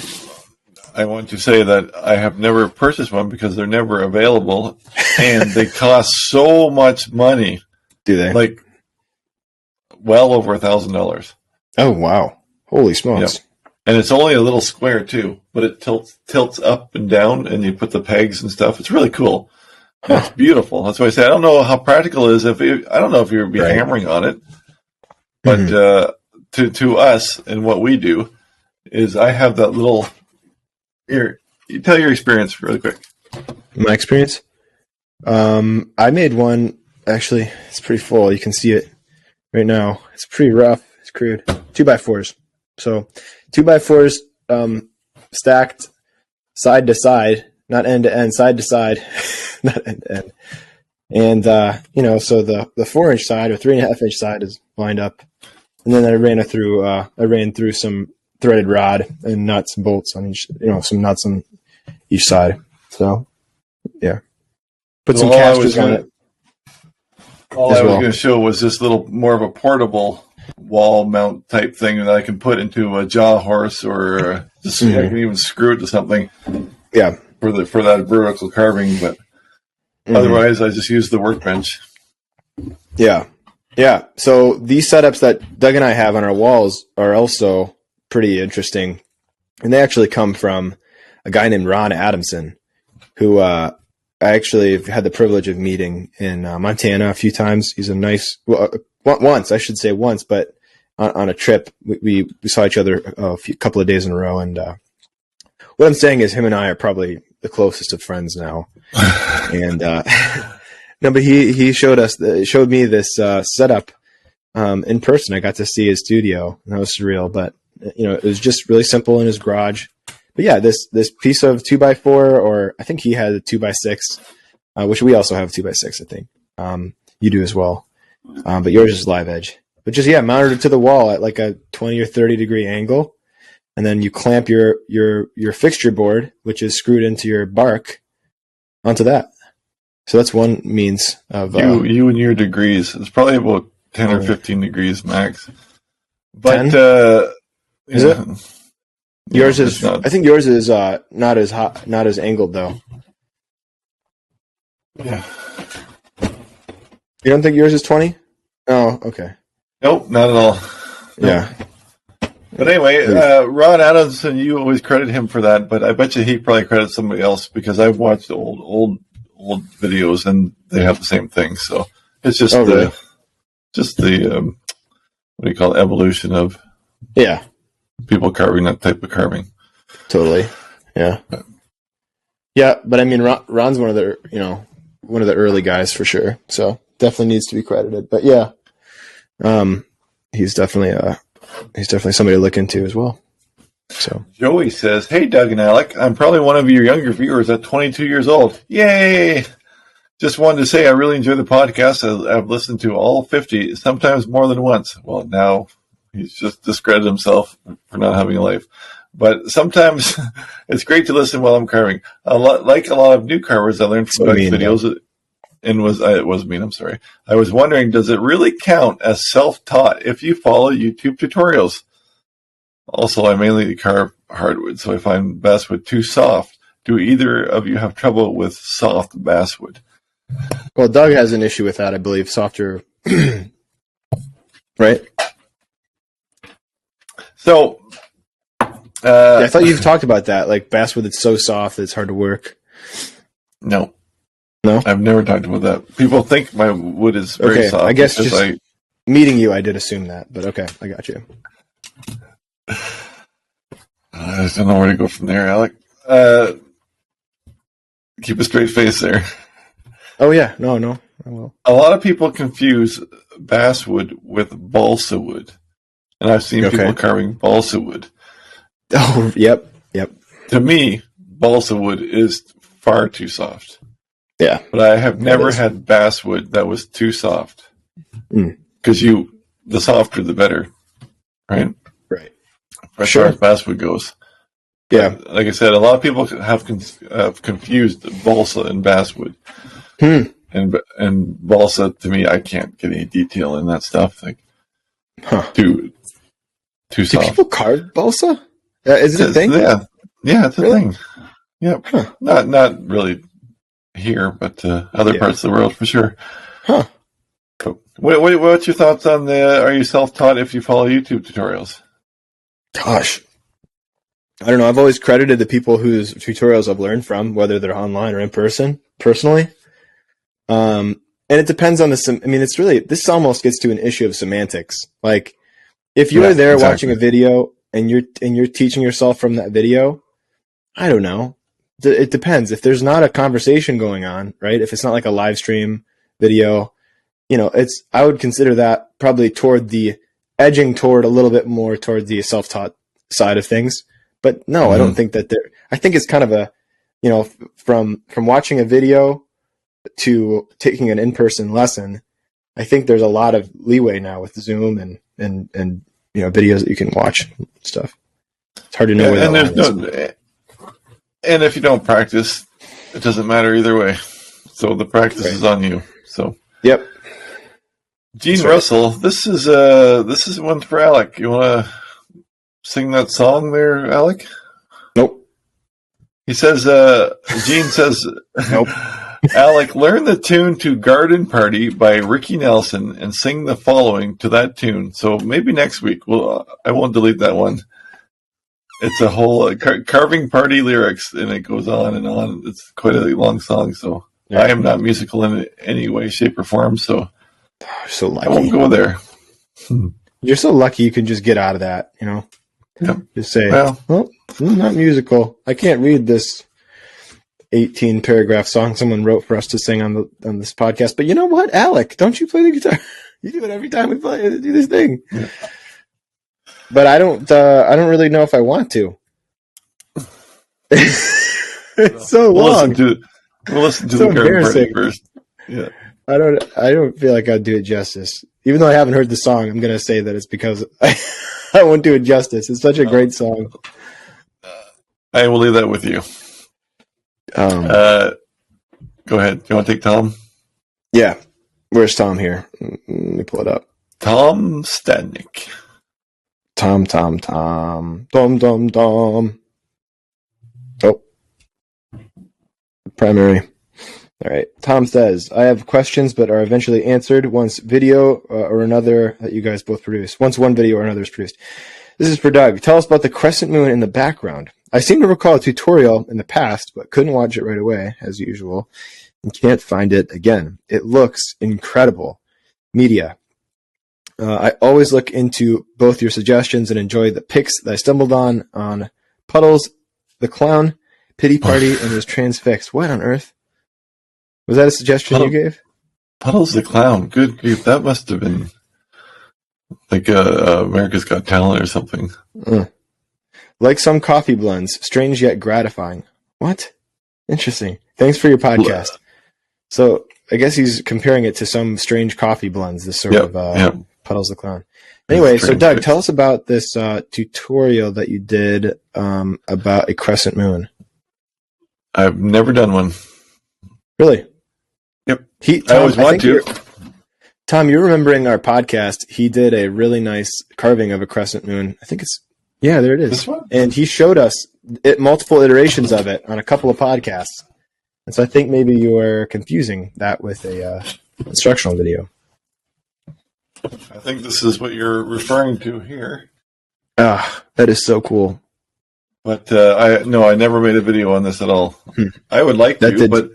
I want to say that I have never purchased one because they're never available, and they cost so much money. Do they? Like, well over $1,000. Oh, wow. Holy smokes. Yep. And it's only a little square, too, but it tilts up and down, and you put the pegs and stuff. It's really cool. Huh. It's beautiful. That's why I say I don't know how practical it is. I don't know if you'd be hammering on it, but to us and what we do is I have that little. Here, you tell your experience really quick. My experience? I made one. Actually, it's pretty full. You can see it right now. It's pretty rough. It's crude. 2x4s. So 2x4s stacked side to side, not end to end, side to side, not end to end. And so the 4-inch side or 3.5-inch side is lined up, and then I ran through some threaded rod and nuts and bolts on each, some nuts on each side. So yeah, put some casters on it. All I was going to show was this little more of a portable wall mount type thing that I can put into a jaw horse, or I can even screw it to something. Yeah, for that vertical carving, but otherwise I just use the workbench. Yeah. Yeah. So these setups that Doug and I have on our walls are also pretty interesting. And they actually come from a guy named Ron Adamson, who I actually have had the privilege of meeting in Montana a few times. He's a nice, once, but on a trip, we saw each other a couple of days in a row. And what I'm saying is him and I are probably the closest of friends now. And no, but he showed me this setup in person. I got to see his studio, and that was surreal. But it was just really simple in his garage. But yeah, this piece of 2x4, or I think he had a 2x6, which we also have a 2x6. I think you do as well, but yours is live edge. But just mounted it to the wall at like a 20 or 30 degree angle, and then you clamp your fixture board, which is screwed into your bark, onto that. So that's one means of you and your degrees. It's probably about 10 or 15 degrees max. But 10? Is it? Yours is. I think yours is not as hot, not as angled though. Yeah. You don't think yours is 20? Oh, okay. Nope, not at all. Yeah. But anyway, Ron Adamson, you always credit him for that, but I bet you he probably credits somebody else because I've watched old videos and they have the same thing. So it's just really? What do you call it, evolution of people carving that type of carving. Totally. Yeah. Yeah, but I mean, Ron's one of the early guys for sure. So definitely needs to be credited. But yeah, he's definitely somebody to look into as well. So Joey says, "Hey, Doug and Alec, I'm probably one of your younger viewers at 22 years old. Yay! Just wanted to say I really enjoy the podcast. I've listened to all 50, sometimes more than once. Well, now he's just discredited himself for not having a life. But sometimes it's great to listen while I'm carving. Like a lot of new carvers, I learned from Doug's videos. It wasn't mean, I'm sorry. I was wondering, does it really count as self-taught if you follow YouTube tutorials? Also, I mainly carve hardwood, so I find basswood too soft. Do either of you have trouble with soft basswood?" Well, Doug has an issue with that, I believe. Softer, right? So, I thought you've talked about that. Like basswood, it's so soft that it's hard to work. No, No, I've never talked about that. People think my wood is very soft. I guess just meeting you, I did assume that, but okay, I got you. I don't know where to go from there, Alec. Keep a straight face there. Oh yeah, no, I will. A lot of people confuse basswood with balsa wood, and I've seen people carving balsa wood. Oh, yep. To me, balsa wood is far too soft. Yeah, but I have never had basswood that was too soft. Because the softer the better, right? Right. As far as basswood goes. Yeah. But, like I said, a lot of people have confused balsa and basswood. And balsa, to me, I can't get any detail in that stuff. Like, too soft. Do people carve balsa? Is it a thing? Yeah, it's a thing. Yep. Huh. Not really here, but other parts of the world for sure. Huh. What's your thoughts on are you self-taught if you follow YouTube tutorials? Gosh. I don't know. I've always credited the people whose tutorials I've learned from, whether they're online or in person, personally. And it depends on it's really, this almost gets to an issue of semantics. Like, if you're there watching a video and you're teaching yourself from that video, I don't know. It depends. If there's not a conversation going on, right? If it's not like a live stream video, I would consider that probably edging toward a little bit more toward the self-taught side of things. But no, I don't think that I think it's kind of a, from watching a video to taking an in-person lesson, I think there's a lot of leeway now with Zoom and videos that you can watch and stuff. It's hard to know where that line is. And if you don't practice, it doesn't matter either way. So the practice is on you. So yep. Gene Russell, this is one for Alec. You want to sing that song there, Alec? Nope. He says, Gene says, nope. Alec, learn the tune to Garden Party by Ricky Nelson and sing the following to that tune. So maybe next week. I won't delete that one. It's a whole carving party lyrics, and it goes on and on. It's quite a long song, so I am not musical in any way, shape, or form, so so lucky. I won't go there. You're so lucky you can just get out of that, Yep. Just say, well, I'm not musical. I can't read this 18-paragraph song someone wrote for us to sing on this podcast. But you know what, Alec? Don't you play the guitar? You do it every time we do this thing. Yeah. But I don't really know if I want to. It's so long. We'll listen to the Garden Party first. Yeah. I don't feel like I'd do it justice. Even though I haven't heard the song, I'm going to say that it's because I won't do it justice. It's such a great song. I will leave that with you. Go ahead. Do you want to take Tom? Yeah. Where's Tom here? Let me pull it up. Tom Stadnick. Tom. Oh. Primary. All right. Tom says, I have questions, but are eventually answered once video or another that you guys both produce. Once one video or another is produced. This is for Doug. Tell us about the crescent moon in the background. I seem to recall a tutorial in the past, but couldn't watch it right away, as usual, and can't find it again. It looks incredible. Media. I always look into both your suggestions and enjoy the pics that I stumbled on Puddles, the clown, Pity Party, and his transfixed. What on earth? Was that a suggestion you gave? Puddles the clown. Good grief. That must have been like America's Got Talent or something. Like some coffee blends, strange yet gratifying. What? Interesting. Thanks for your podcast. So I guess he's comparing it to some strange coffee blends, this sort of Puddles the Clown. Anyway, so Doug, tell us about this tutorial that you did about a crescent moon. I've never done one. Really? Yep. Tom, I always want to. Tom, you're remembering our podcast. He did a really nice carving of a crescent moon. I think it's, yeah, there it is. This one? And he showed us multiple iterations of it on a couple of podcasts. And so I think maybe you are confusing that with a instructional video. I think this is what you're referring to here. Ah, that is so cool. But I never made a video on this at all. I would like to, but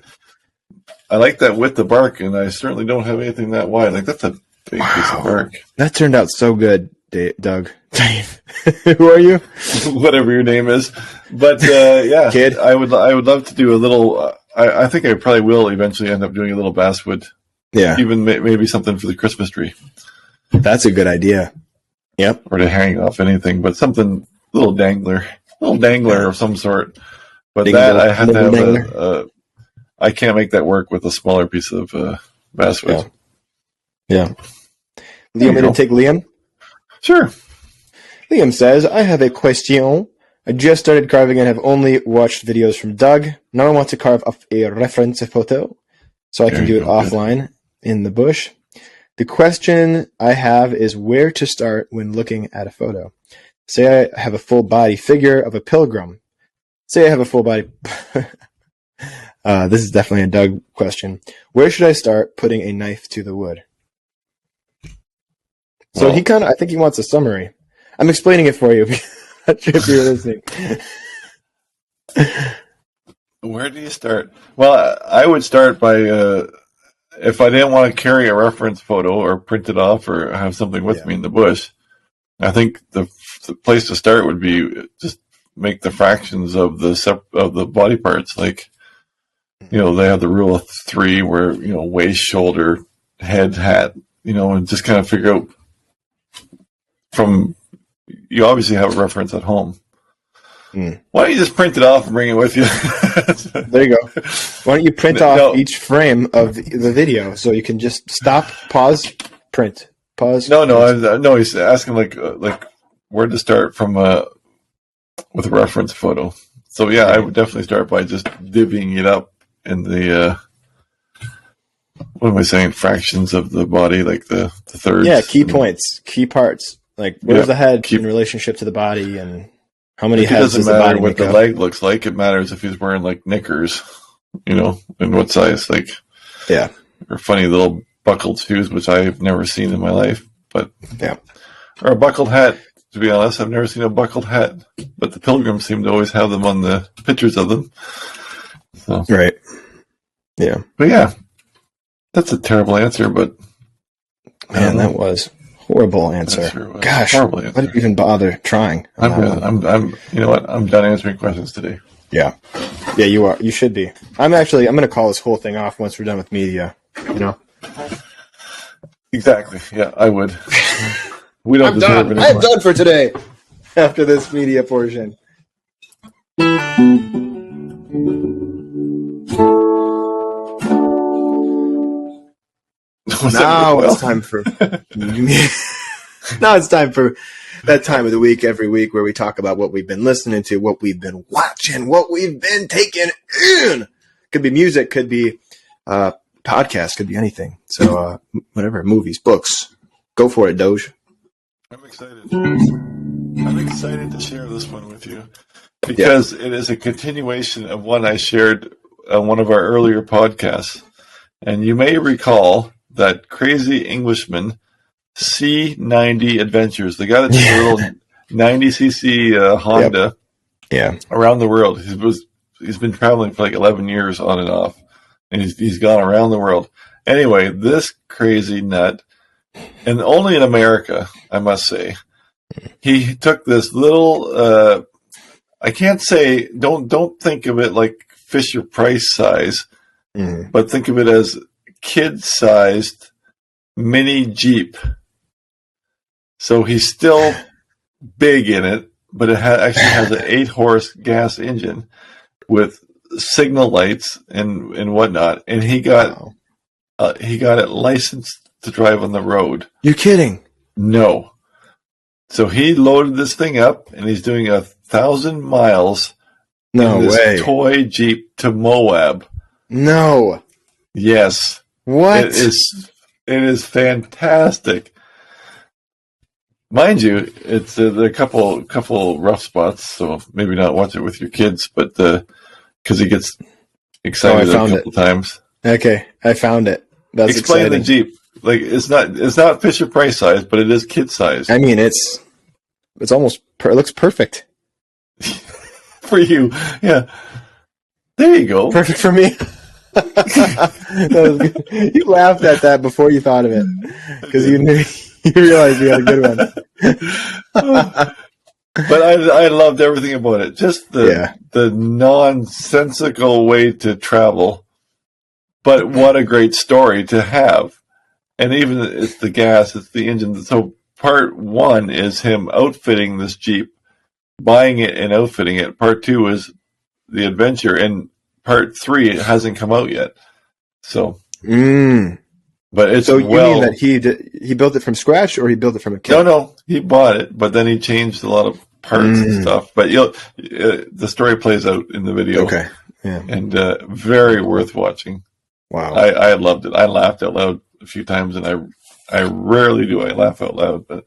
I like that width of bark, and I certainly don't have anything that wide. Like, that's a big piece of bark. That turned out so good, Doug. Dave. Who are you? Whatever your name is. But yeah, Kid. I would love to do a little. I think I probably will eventually end up doing a little basswood. Yeah. Even maybe something for the Christmas tree. That's a good idea. Yep. Or to hang off anything, but something little dangler of some sort. But that I have to have I can't make that work with a smaller piece of basswood. Yeah. Liam, going to take Liam? Sure. Liam says, I have a question. I just started carving and have only watched videos from Doug. Now I want to carve up a reference photo so I can do it offline in the bush. The question I have is where to start when looking at a photo. Say I have a full body figure of a pilgrim. Say I have a full body... this is definitely a Doug question. Where should I start putting a knife to the wood? So I think he wants a summary. I'm explaining it for you. Not sure if you're listening. Where do you start? Well, I would start by, if I didn't want to carry a reference photo or print it off or have something with me in the bush, I think the place to start would be just make the fractions of the body parts. Like, they have the rule of 3 where, waist, shoulder, head, hat, and just kind of figure out you obviously have a reference at home. Why don't you just print it off and bring it with you? There you go. Why don't you print off each frame of the video so you can just stop, pause, print, pause. No, he's asking like where to start from with a reference photo. So yeah, I would definitely start by just divvying it up in the what am I saying? Fractions of the body, like the thirds. Yeah, key points, key parts. Like where's the head in relationship to the body, and how many heads does the body make up? It doesn't matter what the leg looks like. It matters if he's wearing like knickers, and what size, or funny little buckled shoes, which I've never seen in my life. But or a buckled hat. To be honest, I've never seen a buckled hat, but the pilgrims seem to always have them on the pictures of them. So. Right. Yeah. But yeah, that's a terrible answer, but man, that was horrible answer. Sure was. Gosh, horrible answer. Why did you even bother trying? I'm you know what? I'm done answering questions today. Yeah, you are. You should be. I'm going to call this whole thing off once we're done with media. Exactly. Yeah, I would. We don't I'm done. I'm done for today. After this media portion. Now it's time for that time of the week every week where we talk about what we've been listening to, what we've been watching, what we've been taking in. Could be music, could be podcast, could be anything. So whatever, movies, books. Go for it, Doge. I'm excited. I'm excited to share this one with you because it is a continuation of one I shared on one of our earlier podcasts. And you may recall that crazy Englishman, C90 Adventures, the guy that took a little 90cc Honda Yeah. around the world. He's been traveling for like 11 years on and off, and he's gone around the world. Anyway, this crazy nut, and only in America, I must say, he took this little. I can't say. Don't think of it like Fisher Price size, but think of it as kid-sized mini Jeep. So he's still big in it, but it actually has an 8-horse gas engine with signal lights and whatnot. And he got it licensed to drive on the road. You're kidding? No. So he loaded this thing up, and he's doing 1,000 miles No in this way. toy Jeep to Moab. No. Yes. What? It is fantastic. Mind you, it's there are a couple rough spots, so maybe not watch it with your kids, but because he gets excited a couple times. Okay, I found it. That's Explain exciting. the Jeep. Like it's not Fisher Price size, but it is kid size. I mean, it's almost it looks perfect. For you, yeah. There you go. Perfect for me. That was good. You laughed at that before you thought of it because you knew you realized you had a good one. But I loved everything about it. Just the nonsensical way to travel. But what a great story to have. And even it's the gas, it's the engine. So part 1 is him outfitting this Jeep, buying it and outfitting it. Part 2 is the adventure. And part 3 it hasn't come out yet. So, but it's you mean that he built it from scratch or he built it from a kit? No, he bought it, but then he changed a lot of parts and stuff. But the story plays out in the video. Okay, yeah, and very worth watching. Wow, I loved it. I laughed out loud a few times, and I rarely do. I laugh out loud, but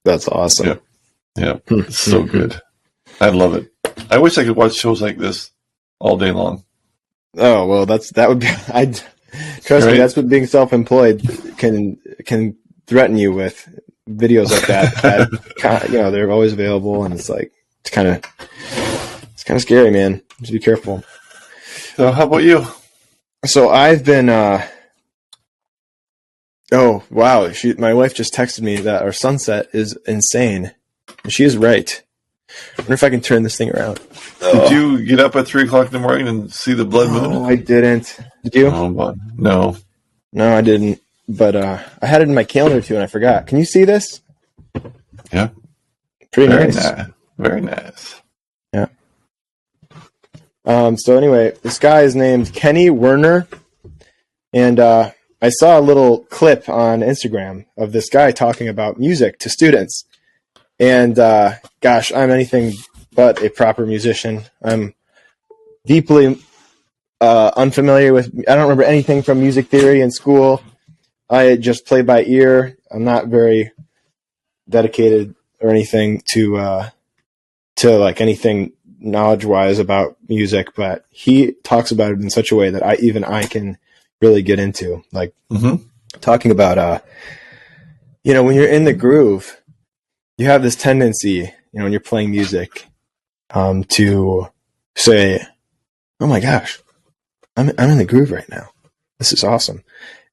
that's awesome. Yeah, it's so good. I love it. I wish I could watch shows like this all day long. Oh well, that would be. Trust me, that's what being self-employed can threaten you with. Videos like that, they're always available, and it's kind of scary, man. Just be careful. So, how about you? So I've been. Oh wow! My wife just texted me that our sunset is insane. And she is right. I wonder if I can turn this thing around. Did you get up at 3:00 in the morning and see the blood moon? No, I didn't. Did you? No. No, I didn't. But I had it in my calendar too, and I forgot. Can you see this? Yeah. Pretty nice. Very nice. Yeah. So anyway, this guy is named Kenny Werner, and I saw a little clip on Instagram of this guy talking about music to students. And gosh, I'm anything but a proper musician. I'm deeply unfamiliar with. I don't remember anything from music theory in school. I just play by ear. I'm not very dedicated or anything to like anything knowledge-wise about music, but he talks about it in such a way that I can really get into. Like talking about when you're in the groove, you have this tendency, when you're playing music, to say, "Oh my gosh, I'm in the groove right now. This is awesome."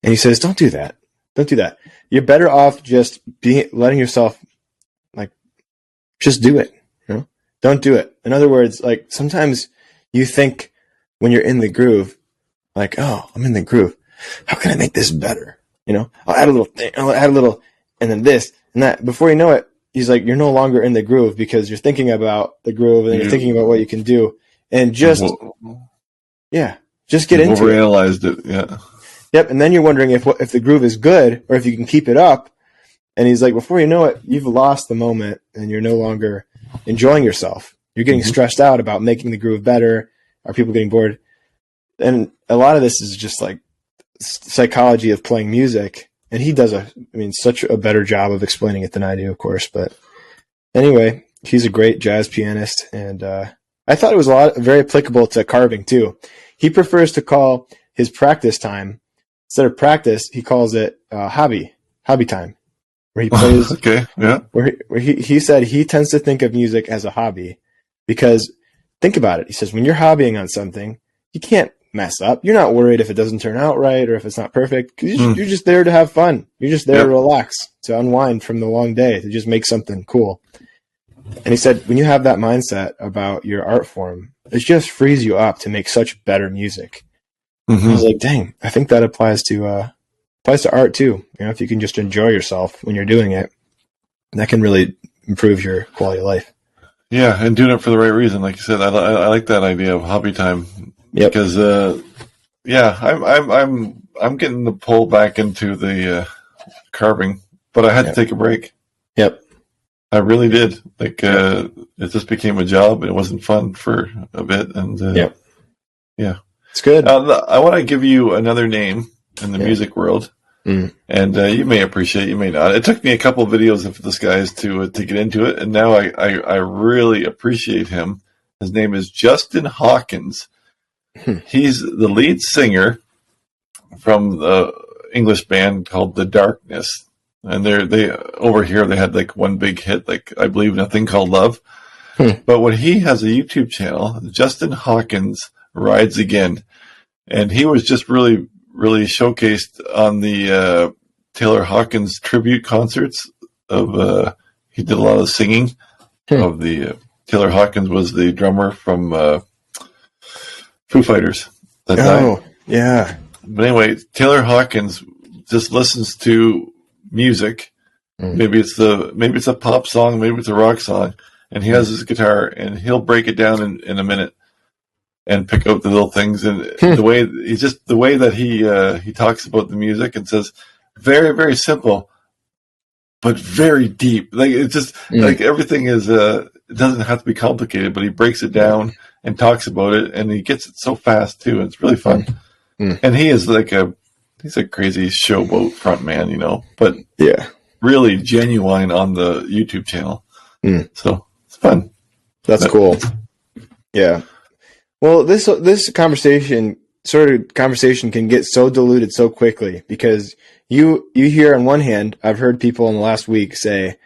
And he says, "Don't do that. Don't do that. You're better off just letting yourself just do it. Don't do it." In other words, like sometimes you think when you're in the groove, like, "Oh, I'm in the groove. How can I make this better? I'll add a little thing. I'll add a little, and then this and that." Before you know it, he's like, you're no longer in the groove because you're thinking about the groove and you're thinking about what you can do, and just get into it. Overanalyzed it. Yeah. Yep. And then you're wondering if the groove is good or if you can keep it up. And he's like, before you know it, you've lost the moment and you're no longer enjoying yourself. You're getting stressed out about making the groove better. Are people getting bored? And a lot of this is just like psychology of playing music. And he does such a better job of explaining it than I do, of course. But anyway, he's a great jazz pianist. And I thought it was very applicable to carving too. He prefers to call his practice time, instead of practice, he calls it hobby time. where he plays. Okay, yeah. Where he said he tends to think of music as a hobby because think about it. He says when you're hobbying on something, you can't mess up. You're not worried if it doesn't turn out right or if it's not perfect. 'Cause you're just there to have fun. You're just there to relax, to unwind from the long day, to just make something cool. And he said when you have that mindset about your art form, it just frees you up to make such better music. I was like, dang, I think that applies to art too. You know, if you can just enjoy yourself when you're doing it, that can really improve your quality of life. Yeah, and doing it for the right reason, like you said. I like that idea of hobby time. Yep. Because I'm getting the pull back into the carving, but I had to take a break. Yep. I really did. Like it just became a job, and it wasn't fun for a bit. And yeah, it's good. I want to give you another name in the music world, and you may appreciate, you may not. It took me a couple of videos of this guy's to get into it, and now I really appreciate him. His name is Justin Hawkins. He's the lead singer from the English band called The Darkness. And they over here, they had like one big hit, like I Believe in a Thing Called Love. But when he has a YouTube channel, Justin Hawkins Rides Again. And he was just really, really showcased on the Taylor Hawkins tribute concerts of, he did a lot of singing of the, Taylor Hawkins was the drummer from Foo Fighters. Yeah. But anyway, Taylor Hawkins just listens to music. Maybe it's a pop song, maybe it's a rock song, and he has his guitar and he'll break it down in a minute and pick out the little things. And the way that he talks about the music and says very, very simple, but very deep. Like it's just like everything is it doesn't have to be complicated, but he breaks it down and talks about it, and he gets it so fast too. It's really fun. And he is like he's a crazy showboat front man, you know, but really genuine on the YouTube channel. So it's fun. That's cool. Yeah. Well, this conversation can get so diluted so quickly because you hear on one hand, I've heard people in the last week say,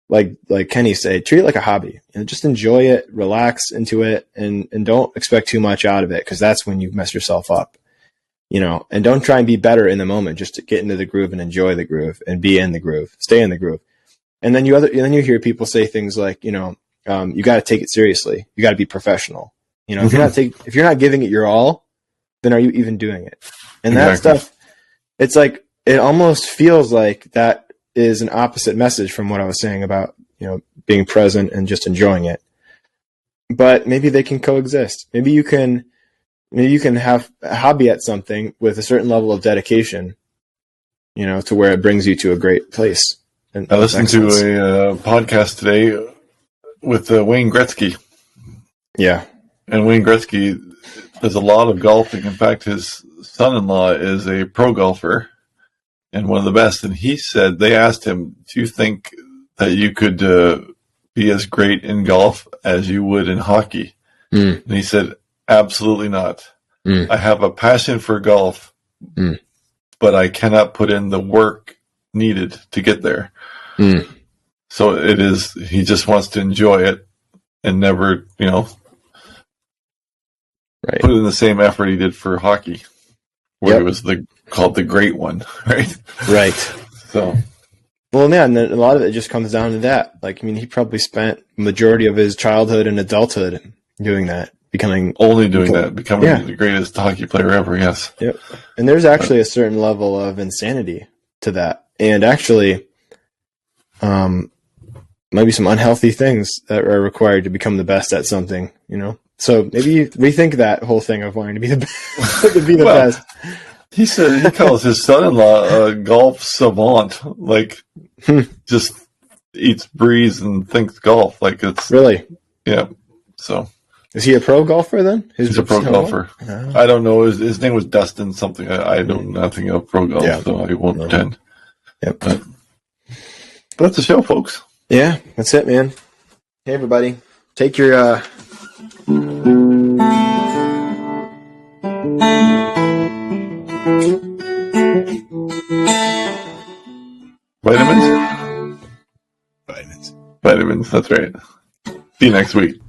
like Kenny say, treat it like a hobby. You know, just enjoy it, relax into it, and don't expect too much out of it because that's when you mess yourself up. You know, and don't try and be better in the moment. Just to get into the groove and enjoy the groove and be in the groove, stay in the groove. And then you hear people say things like, you know, you got to take it seriously. You got to be professional. You know, if you're not giving it your all, then are you even doing it? And that stuff, it's like it almost feels like that is an opposite message from what I was saying about, you know, being present and just enjoying it. But maybe they can coexist. Maybe you can have a hobby at something with a certain level of dedication, you know, to where it brings you to a great place. And I listened to a podcast today with Wayne Gretzky. Yeah. And Wayne Gretzky does a lot of golfing. In fact, his son-in-law is a pro golfer and one of the best. And he said, they asked him, do you think that you could be as great in golf as you would in hockey? And he said, absolutely not. I have a passion for golf, but I cannot put in the work needed to get there. So he just wants to enjoy it and never, you know, put in the same effort he did for hockey, where he was called the great one, right? Right. So. Well, yeah, and a lot of it just comes down to that. Like, I mean, he probably spent the majority of his childhood and adulthood doing that. Becoming the greatest hockey player ever, yes. Yep. And there's actually a certain level of insanity to that. And actually, maybe some unhealthy things that are required to become the best at something, you know? So maybe you rethink that whole thing of wanting to be the best. Best. He said he calls his son-in-law a golf savant, like just eats, breathes, and thinks golf. Like it's really, yeah. So. Is he a pro golfer then? He's a pro golfer. Oh. I don't know. His name was Dustin something. I know nothing of pro golf, so I won't pretend. Yep. But that's the show, folks. Yeah, that's it, man. Hey, everybody. Take your... Vitamins? vitamins. That's right. See you next week.